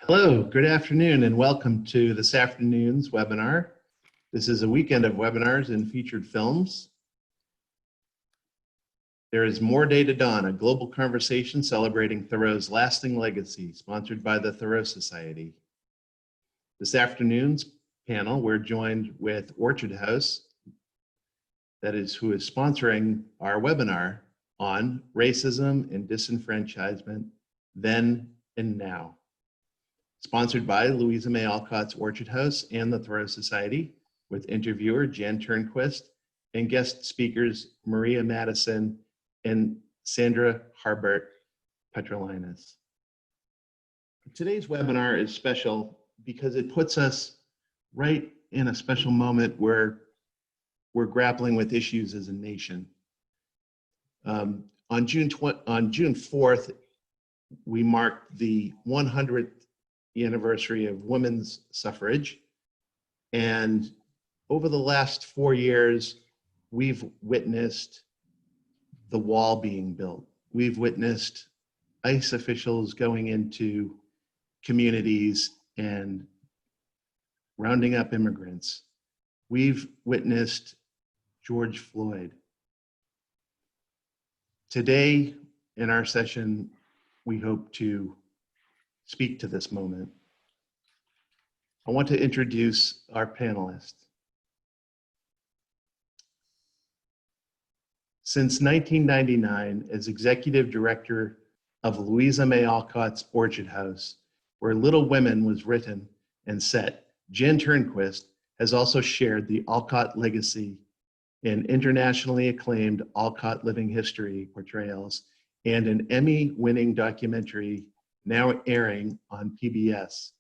Hello, good afternoon, and welcome to this afternoon's webinar. This is a weekend of webinars and featured films. There is More Day to Dawn, a global conversation celebrating Thoreau's lasting legacy, sponsored by the Thoreau Society. This afternoon's panel, we're joined with Orchard House, who is sponsoring our webinar on racism and disenfranchisement, then and now. Sponsored by Louisa May Alcott's Orchard House and the Thoreau Society, with interviewer Jan Turnquist and guest speakers Maria Madison and Sandra Harbert Petrulionis. Today's webinar is special because it puts us right in a special moment where we're grappling with issues as a nation. On June 4th, we marked the 100th anniversary of women's suffrage. And over the last 4 years, we've witnessed the wall being built. We've witnessed ICE officials going into communities and rounding up immigrants. We've witnessed George Floyd. Today, in our session, we hope to speak to this moment. I want to introduce our panelists. Since 1999, as executive director of Louisa May Alcott's Orchard House, where Little Women was written and set, Jan Turnquist has also shared the Alcott legacy in internationally acclaimed Alcott living history portrayals and an Emmy-winning documentary now airing on PBS,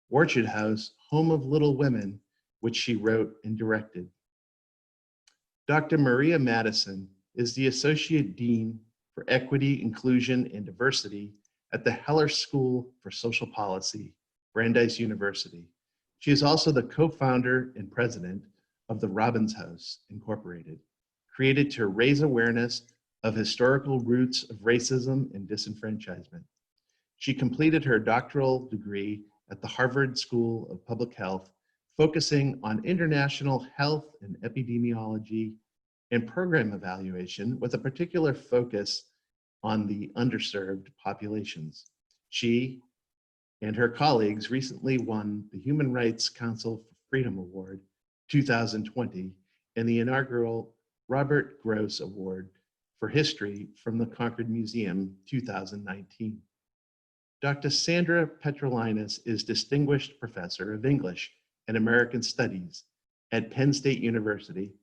Orchard House, Home of Little Women, which she wrote and directed. Dr. Maria Madison is the Associate Dean for Equity, Inclusion, and Diversity at the Heller School for Social Policy, Brandeis University. She is also the co-founder and president of the Robbins House, Incorporated, created to raise awareness of historical roots of racism and disenfranchisement. She completed her doctoral degree at the Harvard School of Public Health, focusing on international health and epidemiology and program evaluation with a particular focus on the underserved populations. She and her colleagues recently won the Human Rights Council for Freedom Award 2020 and the inaugural Robert Gross Award for History from the Concord Museum 2019. Dr. Sandra Petrulionis is Distinguished Professor of English and American Studies at Penn State University.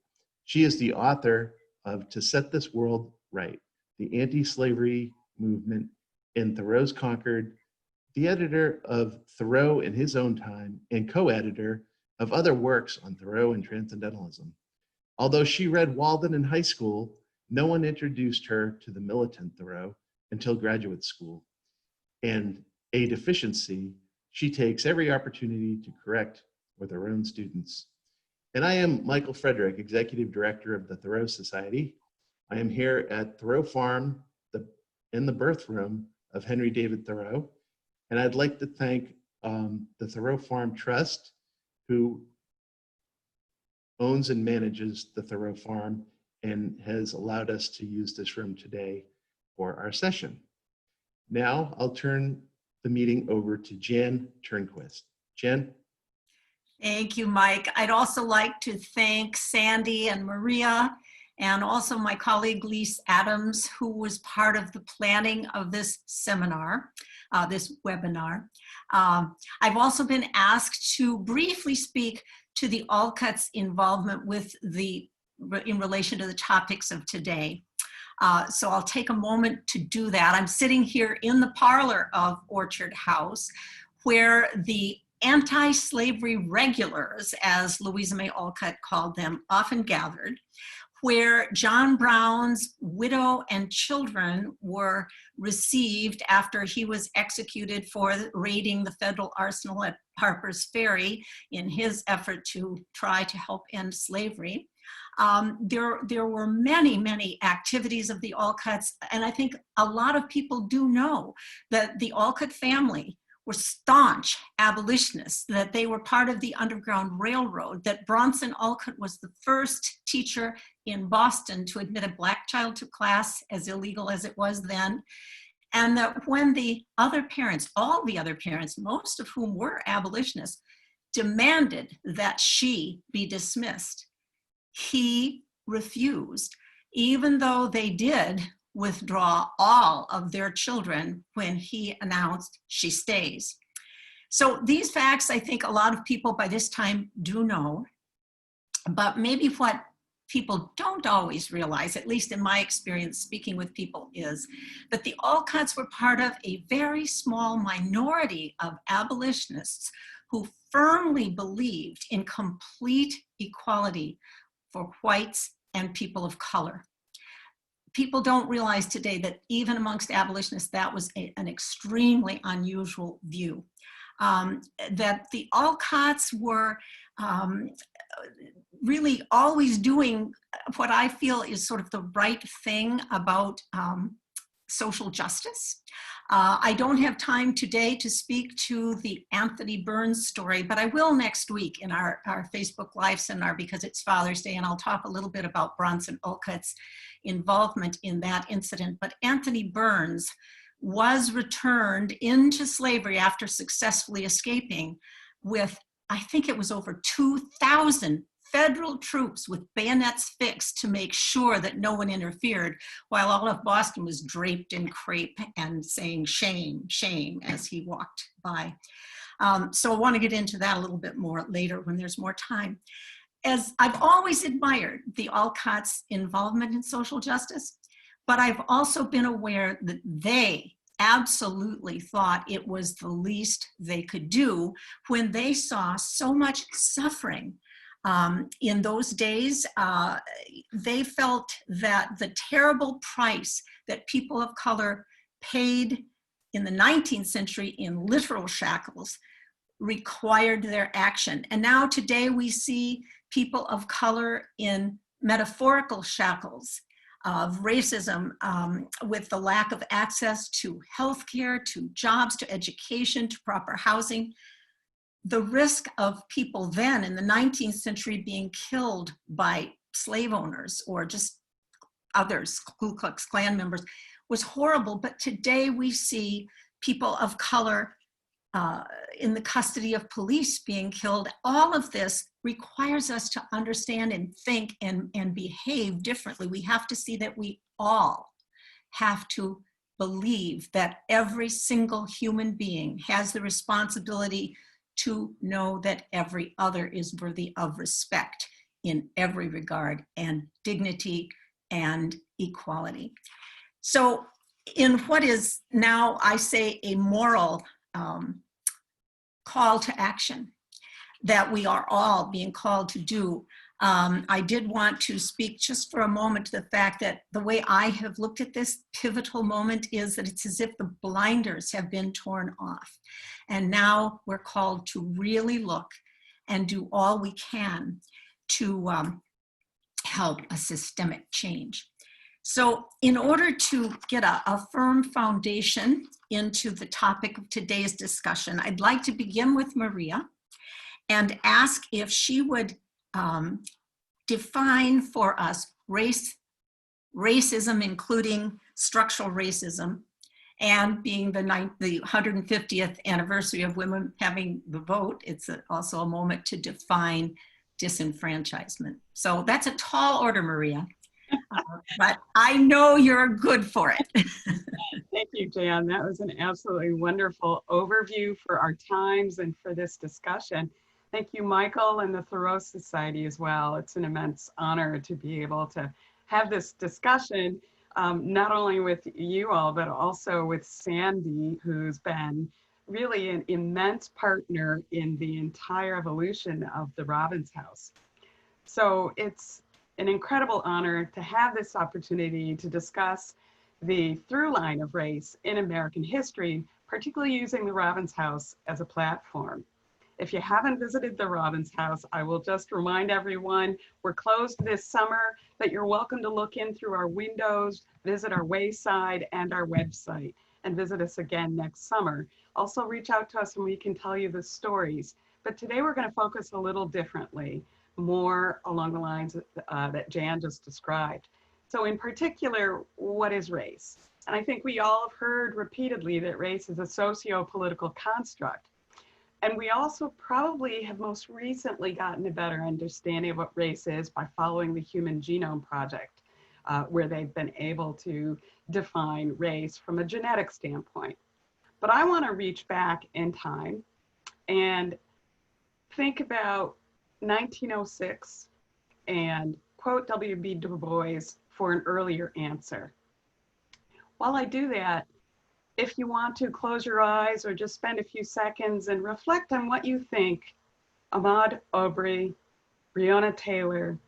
She is the author of To Set This World Right, the Anti-Slavery Movement in Thoreau's Concord, the editor of Thoreau in His Own Time, and co-editor of other works on Thoreau and Transcendentalism. Although she read Walden in high school, no one introduced her to the militant Thoreau until graduate school. And a deficiency she takes every opportunity to correct with her own students. And I am Michael Frederick, Executive Director of the Thoreau Society. I am here at Thoreau Farm, in the birth room of Henry David Thoreau. And I'd like to thank the Thoreau Farm Trust, who owns and manages the Thoreau Farm and has allowed us to use this room today for our session. Now I'll turn the meeting over to Jan Turnquist. Jan? Thank you, Mike. I'd also like to thank Sandy and Maria, and also my colleague Lise Adams, who was part of the planning of this seminar, this webinar. I've also been asked to briefly speak to the Alcott's involvement with in relation to the topics of today. So I'll take a moment to do that. I'm sitting here in the parlor of Orchard House, where the anti-slavery regulars, as Louisa May Alcott called them, often gathered, where John Brown's widow and children were received after he was executed for raiding the federal arsenal at Harper's Ferry in his effort to try to help end slavery. There were many, many activities of the Alcotts, and I think a lot of people do know that the Alcott family were staunch abolitionists, that they were part of the Underground Railroad, that Bronson Alcott was the first teacher in Boston to admit a black child to class, as illegal as it was then, and that when the other parents, all the other parents, most of whom were abolitionists, demanded that she be dismissed, he refused, even though they did withdraw all of their children when he announced she stays. So these facts, I think a lot of people by this time do know, but maybe what people don't always realize, at least in my experience speaking with people, is that the Alcotts were part of a very small minority of abolitionists who firmly believed in complete equality for whites and people of color. People don't realize today that even amongst abolitionists, that was an extremely unusual view. That the Alcotts were really always doing what I feel is sort of the right thing about social justice. I don't have time today to speak to the Anthony Burns story, but I will next week in our Facebook Live seminar because it's Father's Day, and I'll talk a little bit about Bronson Alcott's involvement in that incident. But Anthony Burns was returned into slavery after successfully escaping with, I think it was over 2,000 federal troops with bayonets fixed to make sure that no one interfered, while all of Boston was draped in crepe and saying shame, shame as he walked by. So I want to get into that a little bit more later when there's more time. As I've always admired the Alcotts' involvement in social justice, but I've also been aware that they absolutely thought it was the least they could do when they saw so much suffering. In those days, they felt that the terrible price that people of color paid in the 19th century in literal shackles required their action. And now today we see people of color in metaphorical shackles of racism, with the lack of access to healthcare, to jobs, to education, to proper housing. The risk of people then in the 19th century being killed by slave owners or just others, Ku Klux Klan members, was horrible. But today we see people of color in the custody of police being killed. All of this requires us to understand and think and behave differently. We have to see that we all have to believe that every single human being has the responsibility to know that every other is worthy of respect in every regard, and dignity and equality. So in what is now, I say, a moral call to action that we are all being called to do, I did want to speak just for a moment to the fact that the way I have looked at this pivotal moment is that it's as if the blinders have been torn off. And now we're called to really look and do all we can to help a systemic change. So in order to get a firm foundation into the topic of today's discussion, I'd like to begin with Maria and ask if she would define for us racism, including structural racism, and being the 150th anniversary of women having the vote, it's also a moment to define disenfranchisement. So that's a tall order, Maria, but I know you're good for it. Thank you, Jan. That was an absolutely wonderful overview for our times and for this discussion. Thank you, Michael, and the Thoreau Society as well. It's an immense honor to be able to have this discussion, not only with you all, but also with Sandy, who's been really an immense partner in the entire evolution of the Robbins House. So it's an incredible honor to have this opportunity to discuss the through line of race in American history, particularly using the Robbins House as a platform. If you haven't visited the Robbins House, I will just remind everyone we're closed this summer, but you're welcome to look in through our windows, visit our wayside and our website. and visit us again next summer. Also reach out to us and we can tell you the stories. But today we're going to focus a little differently, more along the lines that Jan just described. So in particular, what is race? And I think we all have heard repeatedly that race is a socio-political construct. And we also probably have most recently gotten a better understanding of what race is by following the Human Genome Project, where they've been able to define race from a genetic standpoint. But I want to reach back in time and think about 1906 and quote W.B. Du Bois for an earlier answer. While I do that, if you want to close your eyes or just spend a few seconds and reflect on what you think Ahmaud Arbery, Breonna Taylor,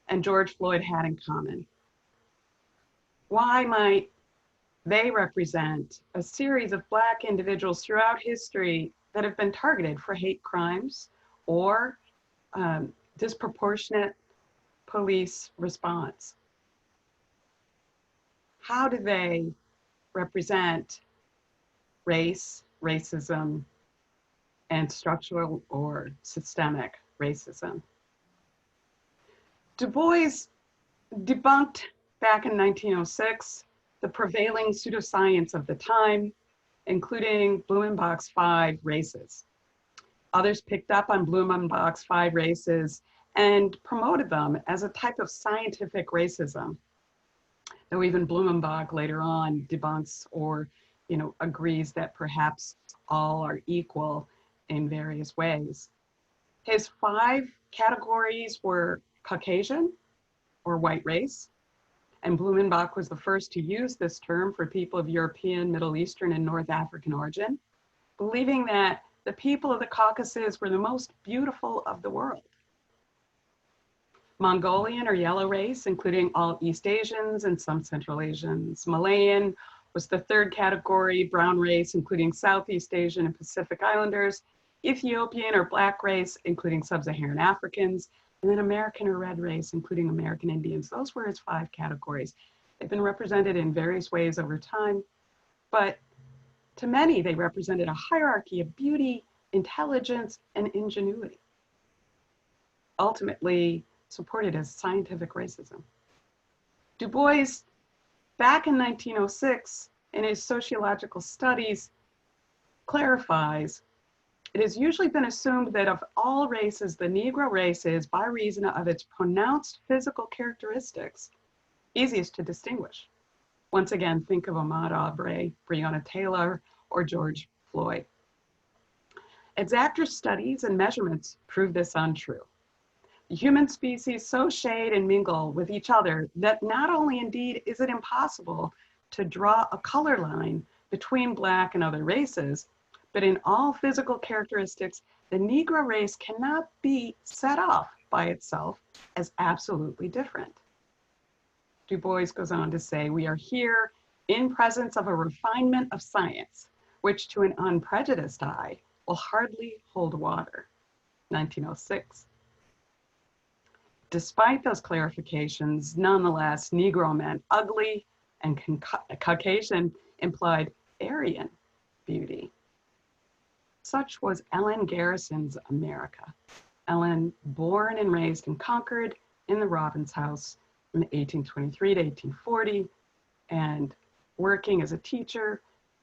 and George Floyd had in common. Why might they represent a series of Black individuals throughout history that have been targeted for hate crimes or disproportionate police response? How do they represent race, racism, and structural or systemic racism? Du Bois debunked back in 1906 the prevailing pseudoscience of the time, including Blumenbach's 5 races. Others picked up on Blumenbach's 5 races and promoted them as a type of scientific racism, though even Blumenbach later on debunks or agrees that perhaps all are equal in various ways. His 5 categories were Caucasian or white race, and Blumenbach was the first to use this term for people of European, Middle Eastern, and North African origin, believing that the people of the Caucasus were the most beautiful of the world. Mongolian or yellow race, including all East Asians and some Central Asians. Malayan was the 3rd category, brown race, including Southeast Asian and Pacific Islanders. Ethiopian or Black race, including Sub-Saharan Africans, and then American or red race, including American Indians. Those were his 5 categories. They've been represented in various ways over time, but to many, they represented a hierarchy of beauty, intelligence, and ingenuity, ultimately supported as scientific racism. Du Bois, back in 1906, in his sociological studies, clarifies, it has usually been assumed that of all races, the Negro race is, by reason of its pronounced physical characteristics, easiest to distinguish. Once again, think of Ahmaud Arbery, Breonna Taylor, or George Floyd. Exacter studies and measurements prove this untrue. The human species so shade and mingle with each other that not only indeed is it impossible to draw a color line between Black and other races, but in all physical characteristics, the Negro race cannot be set off by itself as absolutely different. Du Bois goes on to say, we are here in presence of a refinement of science, which to an unprejudiced eye will hardly hold water. 1906. Despite those clarifications, nonetheless, Negro meant ugly and Caucasian implied Aryan beauty. Such was Ellen Garrison's America. Ellen, born and raised in Concord in the Robbins House from 1823 to 1840, and working as a teacher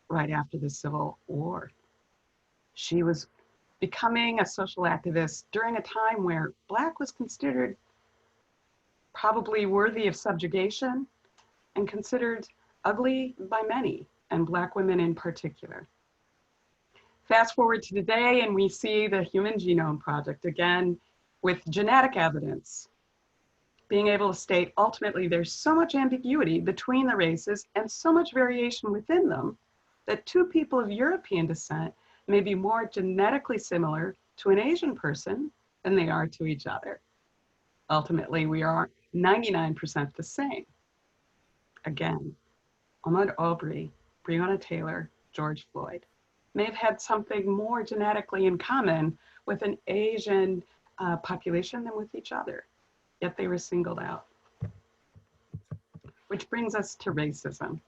right after the Civil War. She was becoming a social activist during a time where Black was considered probably worthy of subjugation and considered ugly by many, and Black women in particular. Fast forward to today, and we see the Human Genome Project again with genetic evidence being able to state ultimately there's so much ambiguity between the races and so much variation within them that 2 people of European descent may be more genetically similar to an Asian person than they are to each other. Ultimately, we are 99% the same. Again, Ahmaud Arbery, Breonna Taylor, George Floyd may have had something more genetically in common with an Asian population than with each other, yet they were singled out. Which brings us to racism.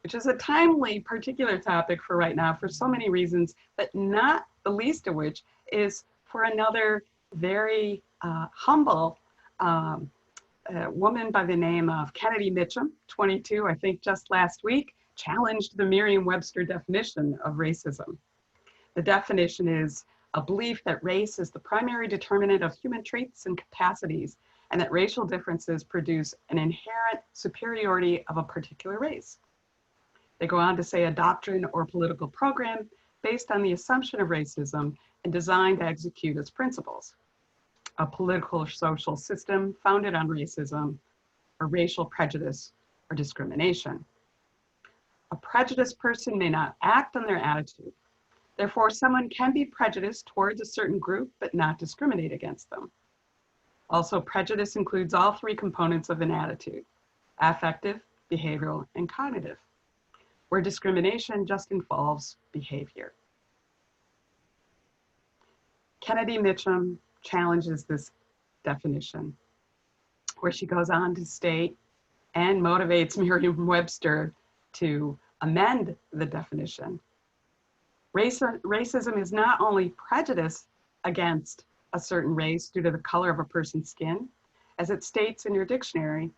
which is a timely particular topic for right now for so many reasons, but not the least of which is for another very humble woman by the name of Kennedy Mitchum, 22, I think just last week, challenged the Merriam-Webster definition of racism. The definition is a belief that race is the primary determinant of human traits and capacities, and that racial differences produce an inherent superiority of a particular race. They go on to say a doctrine or political program based on the assumption of racism and designed to execute its principles. A political or social system founded on racism or racial prejudice or discrimination. A prejudiced person may not act on their attitude. Therefore, someone can be prejudiced towards a certain group but not discriminate against them. Also, prejudice includes all three components of an attitude: affective, behavioral, and cognitive, where discrimination just involves behavior. Kennedy Mitchum challenges this definition, where she goes on to state and motivates Merriam-Webster to amend the definition. Racism is not only prejudice against a certain race due to the color of a person's skin, as it states in your dictionary.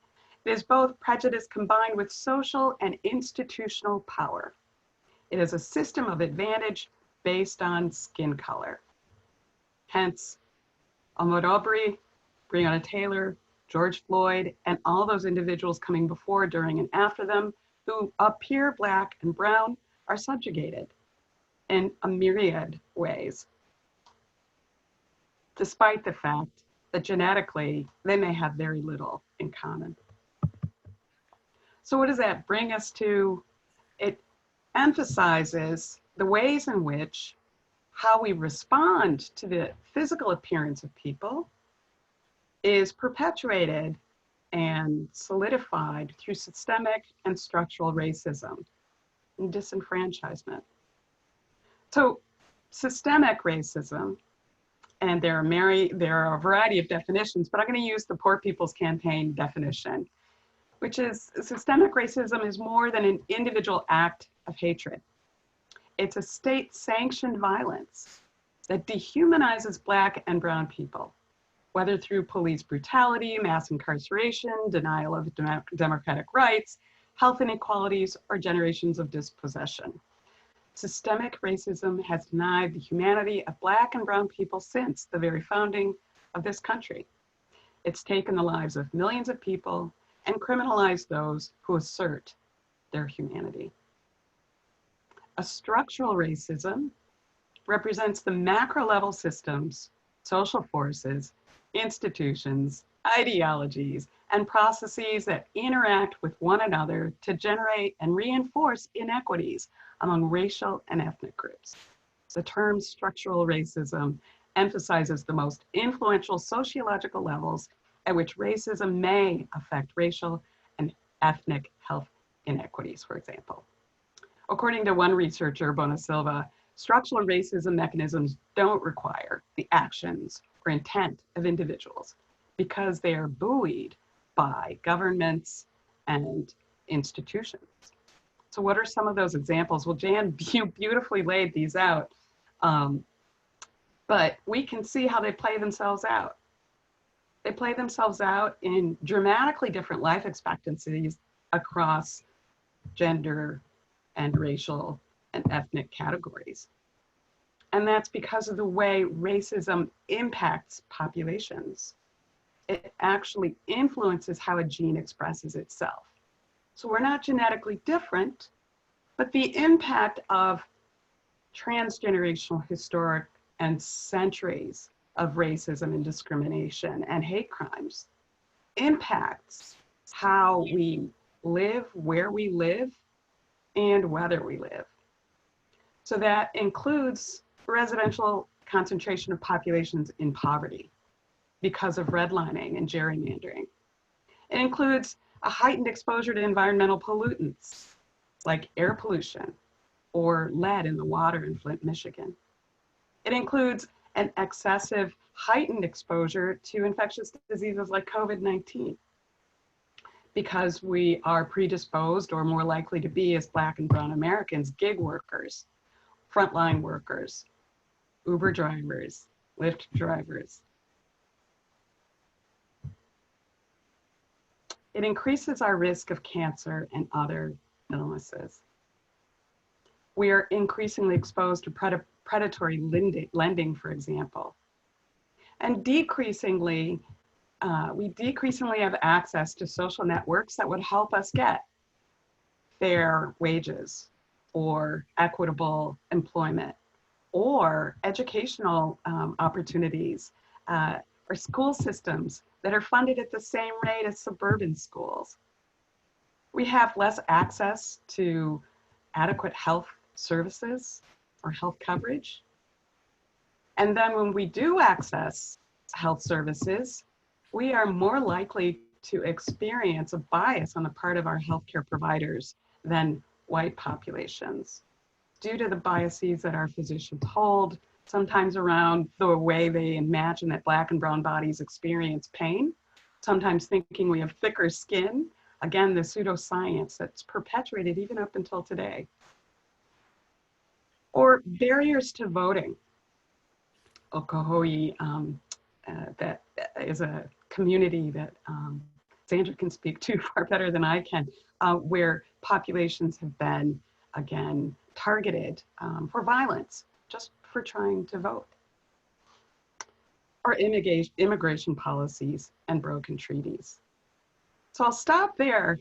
It is both prejudice combined with social and institutional power. It is a system of advantage based on skin color. Hence, Ahmaud Arbery, Breonna Taylor, George Floyd, and all those individuals coming before, during, and after them who appear Black and brown are subjugated in a myriad ways, despite the fact that genetically they may have very little in common. So what does that bring us to? It emphasizes the ways in which how we respond to the physical appearance of people is perpetuated and solidified through systemic and structural racism and disenfranchisement. So systemic racism, and there are a variety of definitions, but I'm going to use the Poor People's Campaign definition, which is systemic racism is more than an individual act of hatred. It's a state-sanctioned violence that dehumanizes Black and brown people, whether through police brutality, mass incarceration, denial of democratic rights, health inequalities, or generations of dispossession. Systemic racism has denied the humanity of Black and brown people since the very founding of this country. It's taken the lives of millions of people and criminalized those who assert their humanity. A structural racism represents the macro level systems, social forces, institutions, ideologies, and processes that interact with one another to generate and reinforce inequities among racial and ethnic groups. The term structural racism emphasizes the most influential sociological levels at which racism may affect racial and ethnic health inequities, for example. According to one researcher, Bona Silva, structural racism mechanisms don't require the actions or intent of individuals because they are buoyed by governments and institutions. So what are some of those examples? Well, Jan beautifully laid these out, but we can see how they play themselves out. They play themselves out in dramatically different life expectancies across gender and racial and ethnic categories. And that's because of the way racism impacts populations. It actually influences how a gene expresses itself. So we're not genetically different, but the impact of transgenerational, historic, and centuries of racism and discrimination and hate crimes impacts how we live, where we live, and whether we live. So that includes residential concentration of populations in poverty because of redlining and gerrymandering. It includes a heightened exposure to environmental pollutants like air pollution or lead in the water in Flint, Michigan. It includes an excessive heightened exposure to infectious diseases like COVID-19. because we are predisposed or more likely to be as Black and brown Americans, gig workers, frontline workers, Uber drivers, Lyft drivers. It increases our risk of cancer and other illnesses. We are increasingly exposed to predatory lending, for example. And we decreasingly have access to social networks that would help us get fair wages or equitable employment or educational opportunities or school systems that are funded at the same rate as suburban schools. We have less access to adequate health services or health coverage. And then when we do access health services, we are more likely to experience a bias on the part of our healthcare providers than white populations due to the biases that our physicians hold, sometimes around the way they imagine that Black and brown bodies experience pain, sometimes thinking we have thicker skin. Again, the pseudoscience that's perpetuated even up until today. Or barriers to voting. Okohoi, that is a community that Sandra can speak to far better than I can, where populations have been, again, targeted for violence, just for trying to vote. Or immigration policies and broken treaties. So I'll stop there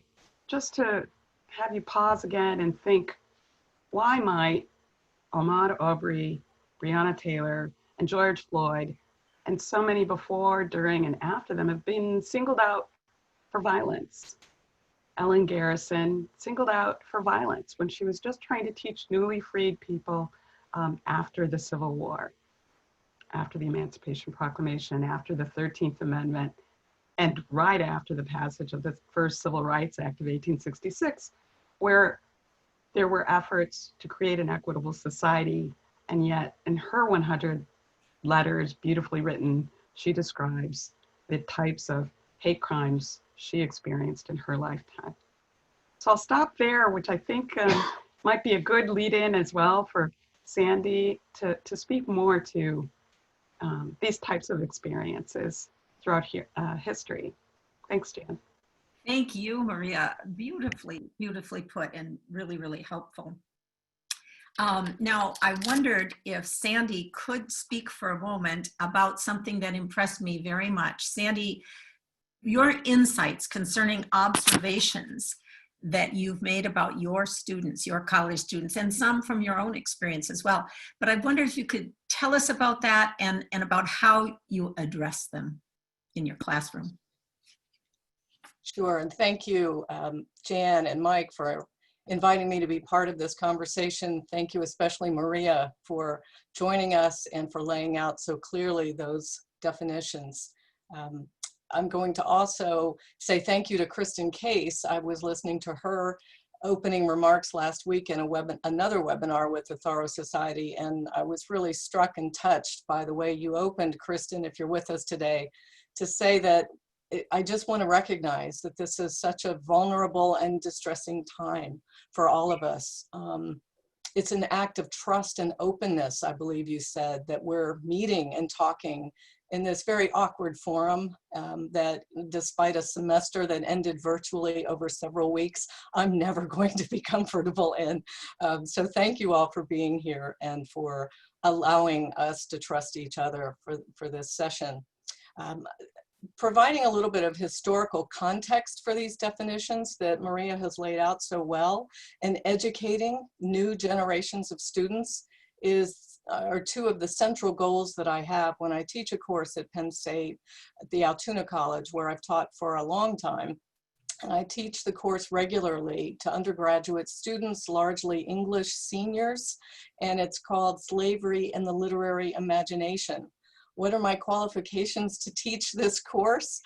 just to have you pause again and think, why might Ahmaud Arbery, Breonna Taylor, and George Floyd, and so many before, during, and after them have been singled out for violence? Ellen Garrison singled out for violence when she was just trying to teach newly freed people after the Civil War, after the Emancipation Proclamation, after the 13th Amendment, and right after the passage of the first Civil Rights Act of 1866, where there were efforts to create an equitable society. And yet in her 100 letters, beautifully written, she describes the types of hate crimes she experienced in her lifetime. So I'll stop there, which I think might be a good lead in as well for Sandy to speak more to these types of experiences throughout history. Thanks, Jan. Thank you, Maria. Beautifully, beautifully put and really, really helpful. Now, I wondered if Sandy could speak for a moment about something that impressed me very much. Sandy, your insights concerning observations that you've made about your students, your college students, and some from your own experience as well. But I wonder if you could tell us about that and about how you address them in your classroom. Sure, and thank you, Jan and Mike, for inviting me to be part of this conversation. Thank you especially, Maria, for joining us and for laying out so clearly those definitions. I'm going to also say thank you to Kristen Case. I was listening to her opening remarks last week in another webinar with the Thoreau Society, and I was really struck and touched by the way you opened, Kristen, if you're with us today, to say that I just want to recognize that this is such a vulnerable and distressing time for all of us. It's an act of trust and openness, I believe you said, that we're meeting and talking in this very awkward forum that, despite a semester that ended virtually over several weeks, I'm never going to be comfortable in. So thank you all for being here and for allowing us to trust each other for this session. Providing a little bit of historical context for these definitions that Maria has laid out so well, and educating new generations of students are two of the central goals that I have when I teach a course at Penn State at the Altoona College, where I've taught for a long time. And I teach the course regularly to undergraduate students, largely English seniors, and it's called Slavery and the Literary Imagination. What are my qualifications to teach this course?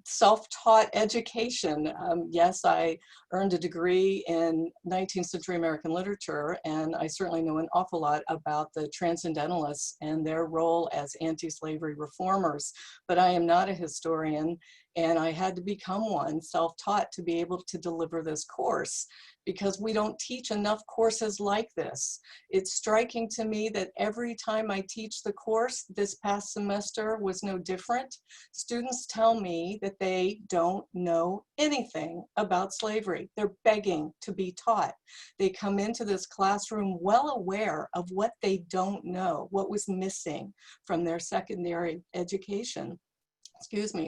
Self-taught education. Yes, I earned a degree in 19th century American literature, and I certainly know an awful lot about the Transcendentalists and their role as anti-slavery reformers, but I am not a historian, And I had to become one, self-taught, to be able to deliver this course, because we don't teach enough courses like this. It's striking to me that every time I teach the course, this past semester was no different. Students tell me that they don't know anything about slavery. They're begging to be taught. They come into this classroom well aware of what they don't know, what was missing from their secondary education,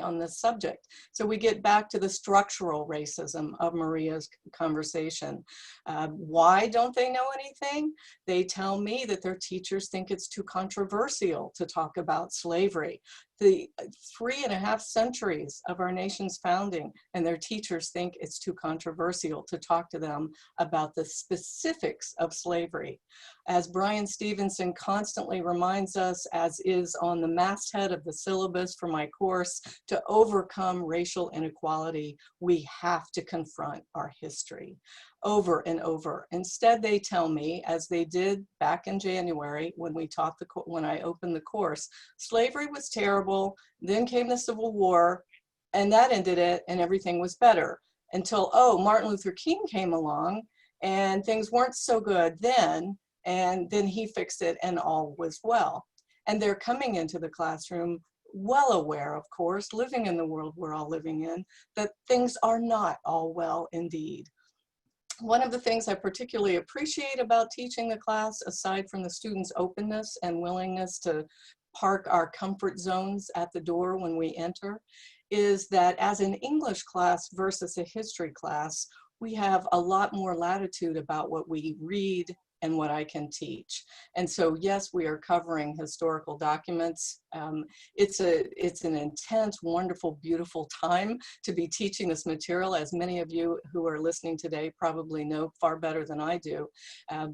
on this subject. So we get back to the structural racism of Maria's conversation. Why don't they know anything? They tell me that their teachers think it's too controversial to talk about slavery. The 3.5 centuries of our nation's founding, and their teachers think it's too controversial to talk to them about the specifics of slavery. As Brian Stevenson constantly reminds us, as is on the masthead of the syllabus for my course, to overcome racial inequality, we have to confront our history. Over and over. Instead, they tell me, as they did back in January when when I opened the course, slavery was terrible, then came the Civil War, and that ended it, and everything was better. Until, Martin Luther King came along, and things weren't so good then, and then he fixed it, and all was well. And they're coming into the classroom well aware, of course, living in the world we're all living in, that things are not all well indeed. One of the things I particularly appreciate about teaching the class, aside from the students' openness and willingness to park our comfort zones at the door when we enter, is that as an English class versus a history class, we have a lot more latitude about what we read and what I can teach. And so, yes, we are covering historical documents. It's an intense, wonderful, beautiful time to be teaching this material, as many of you who are listening today probably know far better than I do.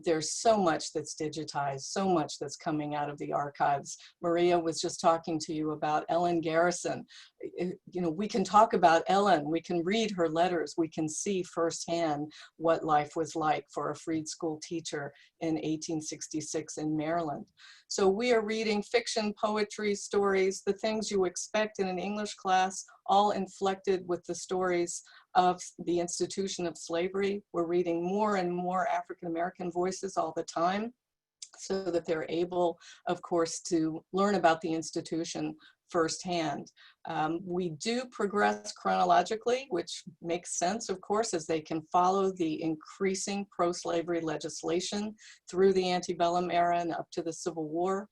There's so much that's digitized, so much that's coming out of the archives. Maria was just talking to you about Ellen Garrison. We can talk about Ellen, we can read her letters, we can see firsthand what life was like for a freed school teacher in 1866 in Maryland. So we are reading fiction, poetry, stories, the things you expect in an English class, all inflected with the stories of the institution of slavery. We're reading more and more African-American voices all the time, so that they're able, of course, to learn about the institution firsthand. We do progress chronologically, which makes sense, of course, as they can follow the increasing pro-slavery legislation through the antebellum era and up to the Civil War.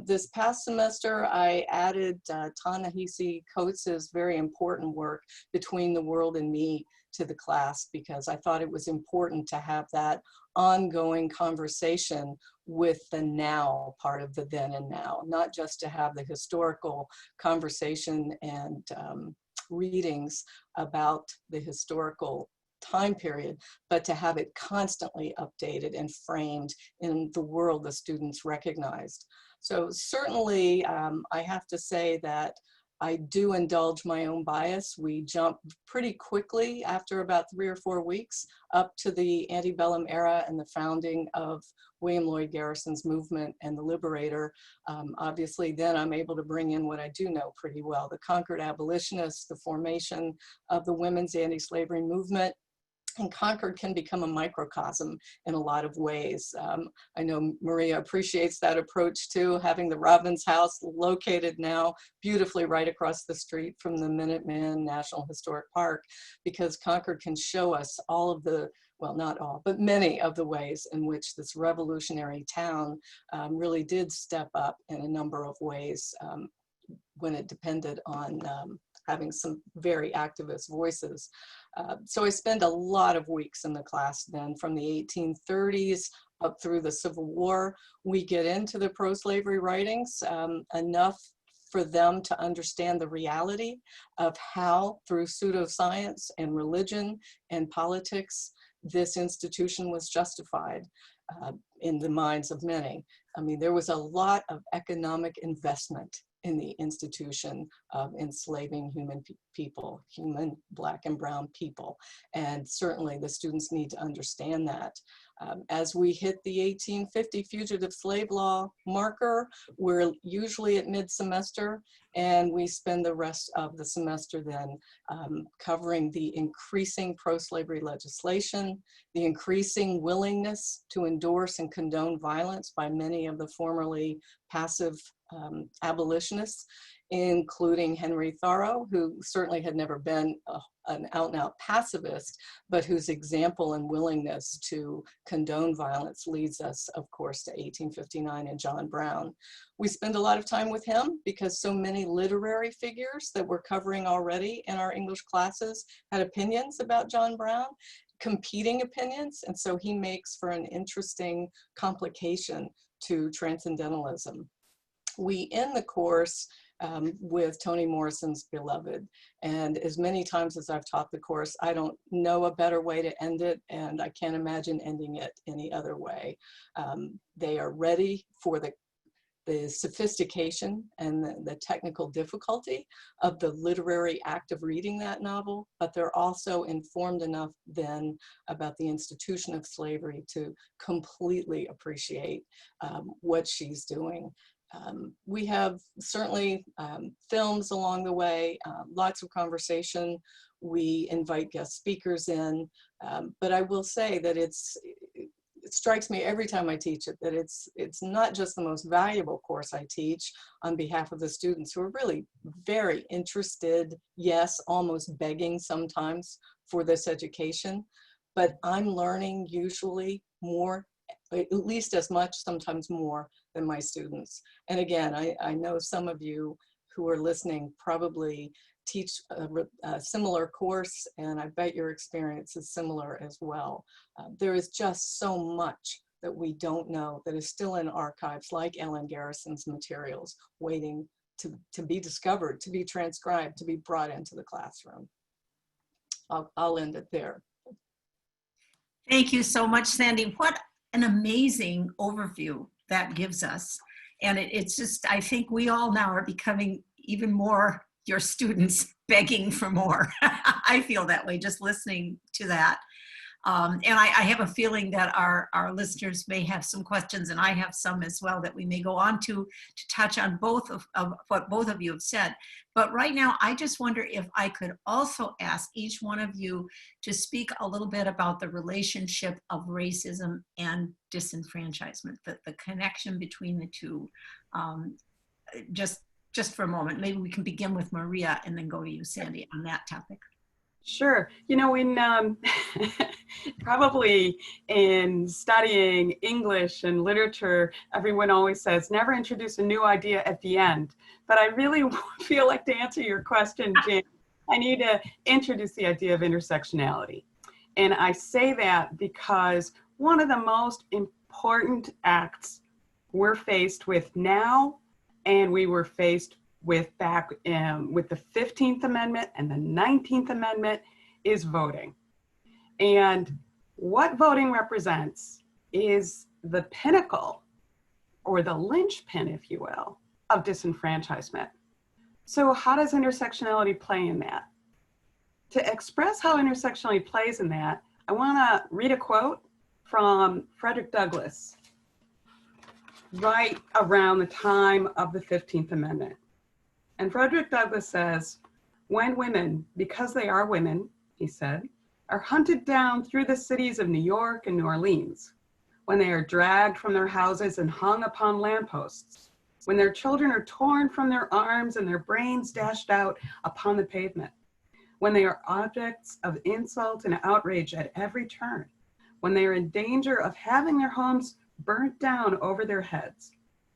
This past semester, I added Ta-Nehisi Coates's very important work, Between the World and Me, to the class, because I thought it was important to have that ongoing conversation with the now part of the then and now, not just to have the historical conversation and readings about the historical time period, but to have it constantly updated and framed in the world the students recognized. So certainly I have to say that I do indulge my own bias. We jump pretty quickly after about 3 or 4 weeks up to the antebellum era and the founding of William Lloyd Garrison's movement and the Liberator. Obviously, then I'm able to bring in what I do know pretty well, the Concord abolitionists, the formation of the women's anti-slavery movement. And Concord can become a microcosm in a lot of ways. I know Maria appreciates that approach too, having the Robbins House located now beautifully right across the street from the Minuteman National Historic Park, because Concord can show us all of the, well, not all, but many of the ways in which this revolutionary town really did step up in a number of ways when it depended on having some very activist voices. So I spend a lot of weeks in the class then, from the 1830s up through the Civil War. We get into the pro-slavery writings enough for them to understand the reality of how, through pseudoscience and religion and politics, this institution was justified in the minds of many. I mean, there was a lot of economic investment in the institution of enslaving people, human Black and brown people. And certainly the students need to understand that. As we hit the 1850 fugitive slave law marker, we're usually at mid-semester, and we spend the rest of the semester then covering the increasing pro-slavery legislation, the increasing willingness to endorse and condone violence by many of the formerly passive abolitionists, including Henry Thoreau, who certainly had never been an out-and-out pacifist, but whose example and willingness to condone violence leads us, of course, to 1859 and John Brown. We spend a lot of time with him because so many literary figures that we're covering already in our English classes had opinions about John Brown, competing opinions, and so he makes for an interesting complication to transcendentalism. We end the course with Toni Morrison's Beloved. And as many times as I've taught the course, I don't know a better way to end it, and I can't imagine ending it any other way. They are ready for the sophistication and the technical difficulty of the literary act of reading that novel, but they're also informed enough then about the institution of slavery to completely appreciate what she's doing. We have certainly films along the way, lots of conversation. We invite guest speakers in, but I will say that it strikes me every time I teach it that it's not just the most valuable course I teach on behalf of the students who are really very interested, yes, almost begging sometimes for this education, but I'm learning usually more, at least as much, sometimes more than my students. And again, I know some of you who are listening probably teach a similar course, and I bet your experience is similar as well. There is just so much that we don't know that is still in archives like Ellen Garrison's materials, waiting to be discovered, to be transcribed, to be brought into the classroom. I'll end it there. Thank you so much, Sandy. What an amazing overview that gives us. And it's just, I think we all now are becoming even more your students begging for more. I feel that way just listening to that. And I have a feeling that our listeners may have some questions, and I have some as well that we may go on to touch on both of what both of you have said. But right now, I just wonder if I could also ask each one of you to speak a little bit about the relationship of racism and disenfranchisement, the connection between the two. Just for a moment, maybe we can begin with Maria and then go to you, Sandy, on that topic. Sure. You know, in probably in studying English and literature, everyone always says, never introduce a new idea at the end. But I really feel like, to answer your question, Jan, I need to introduce the idea of intersectionality. And I say that because one of the most important acts we're faced with now, and we were faced with back with the 15th Amendment and the 19th Amendment, is voting. And what voting represents is the pinnacle, or the linchpin, if you will, of disenfranchisement. So how does intersectionality play in that? To express how intersectionality plays in that, I want to read a quote from Frederick Douglass, right around the time of the 15th Amendment. And Frederick Douglass says, when women, because they are women, he said, are hunted down through the cities of New York and New Orleans, when they are dragged from their houses and hung upon lampposts, when their children are torn from their arms and their brains dashed out upon the pavement, when they are objects of insult and outrage at every turn, when they are in danger of having their homes burnt down over their heads,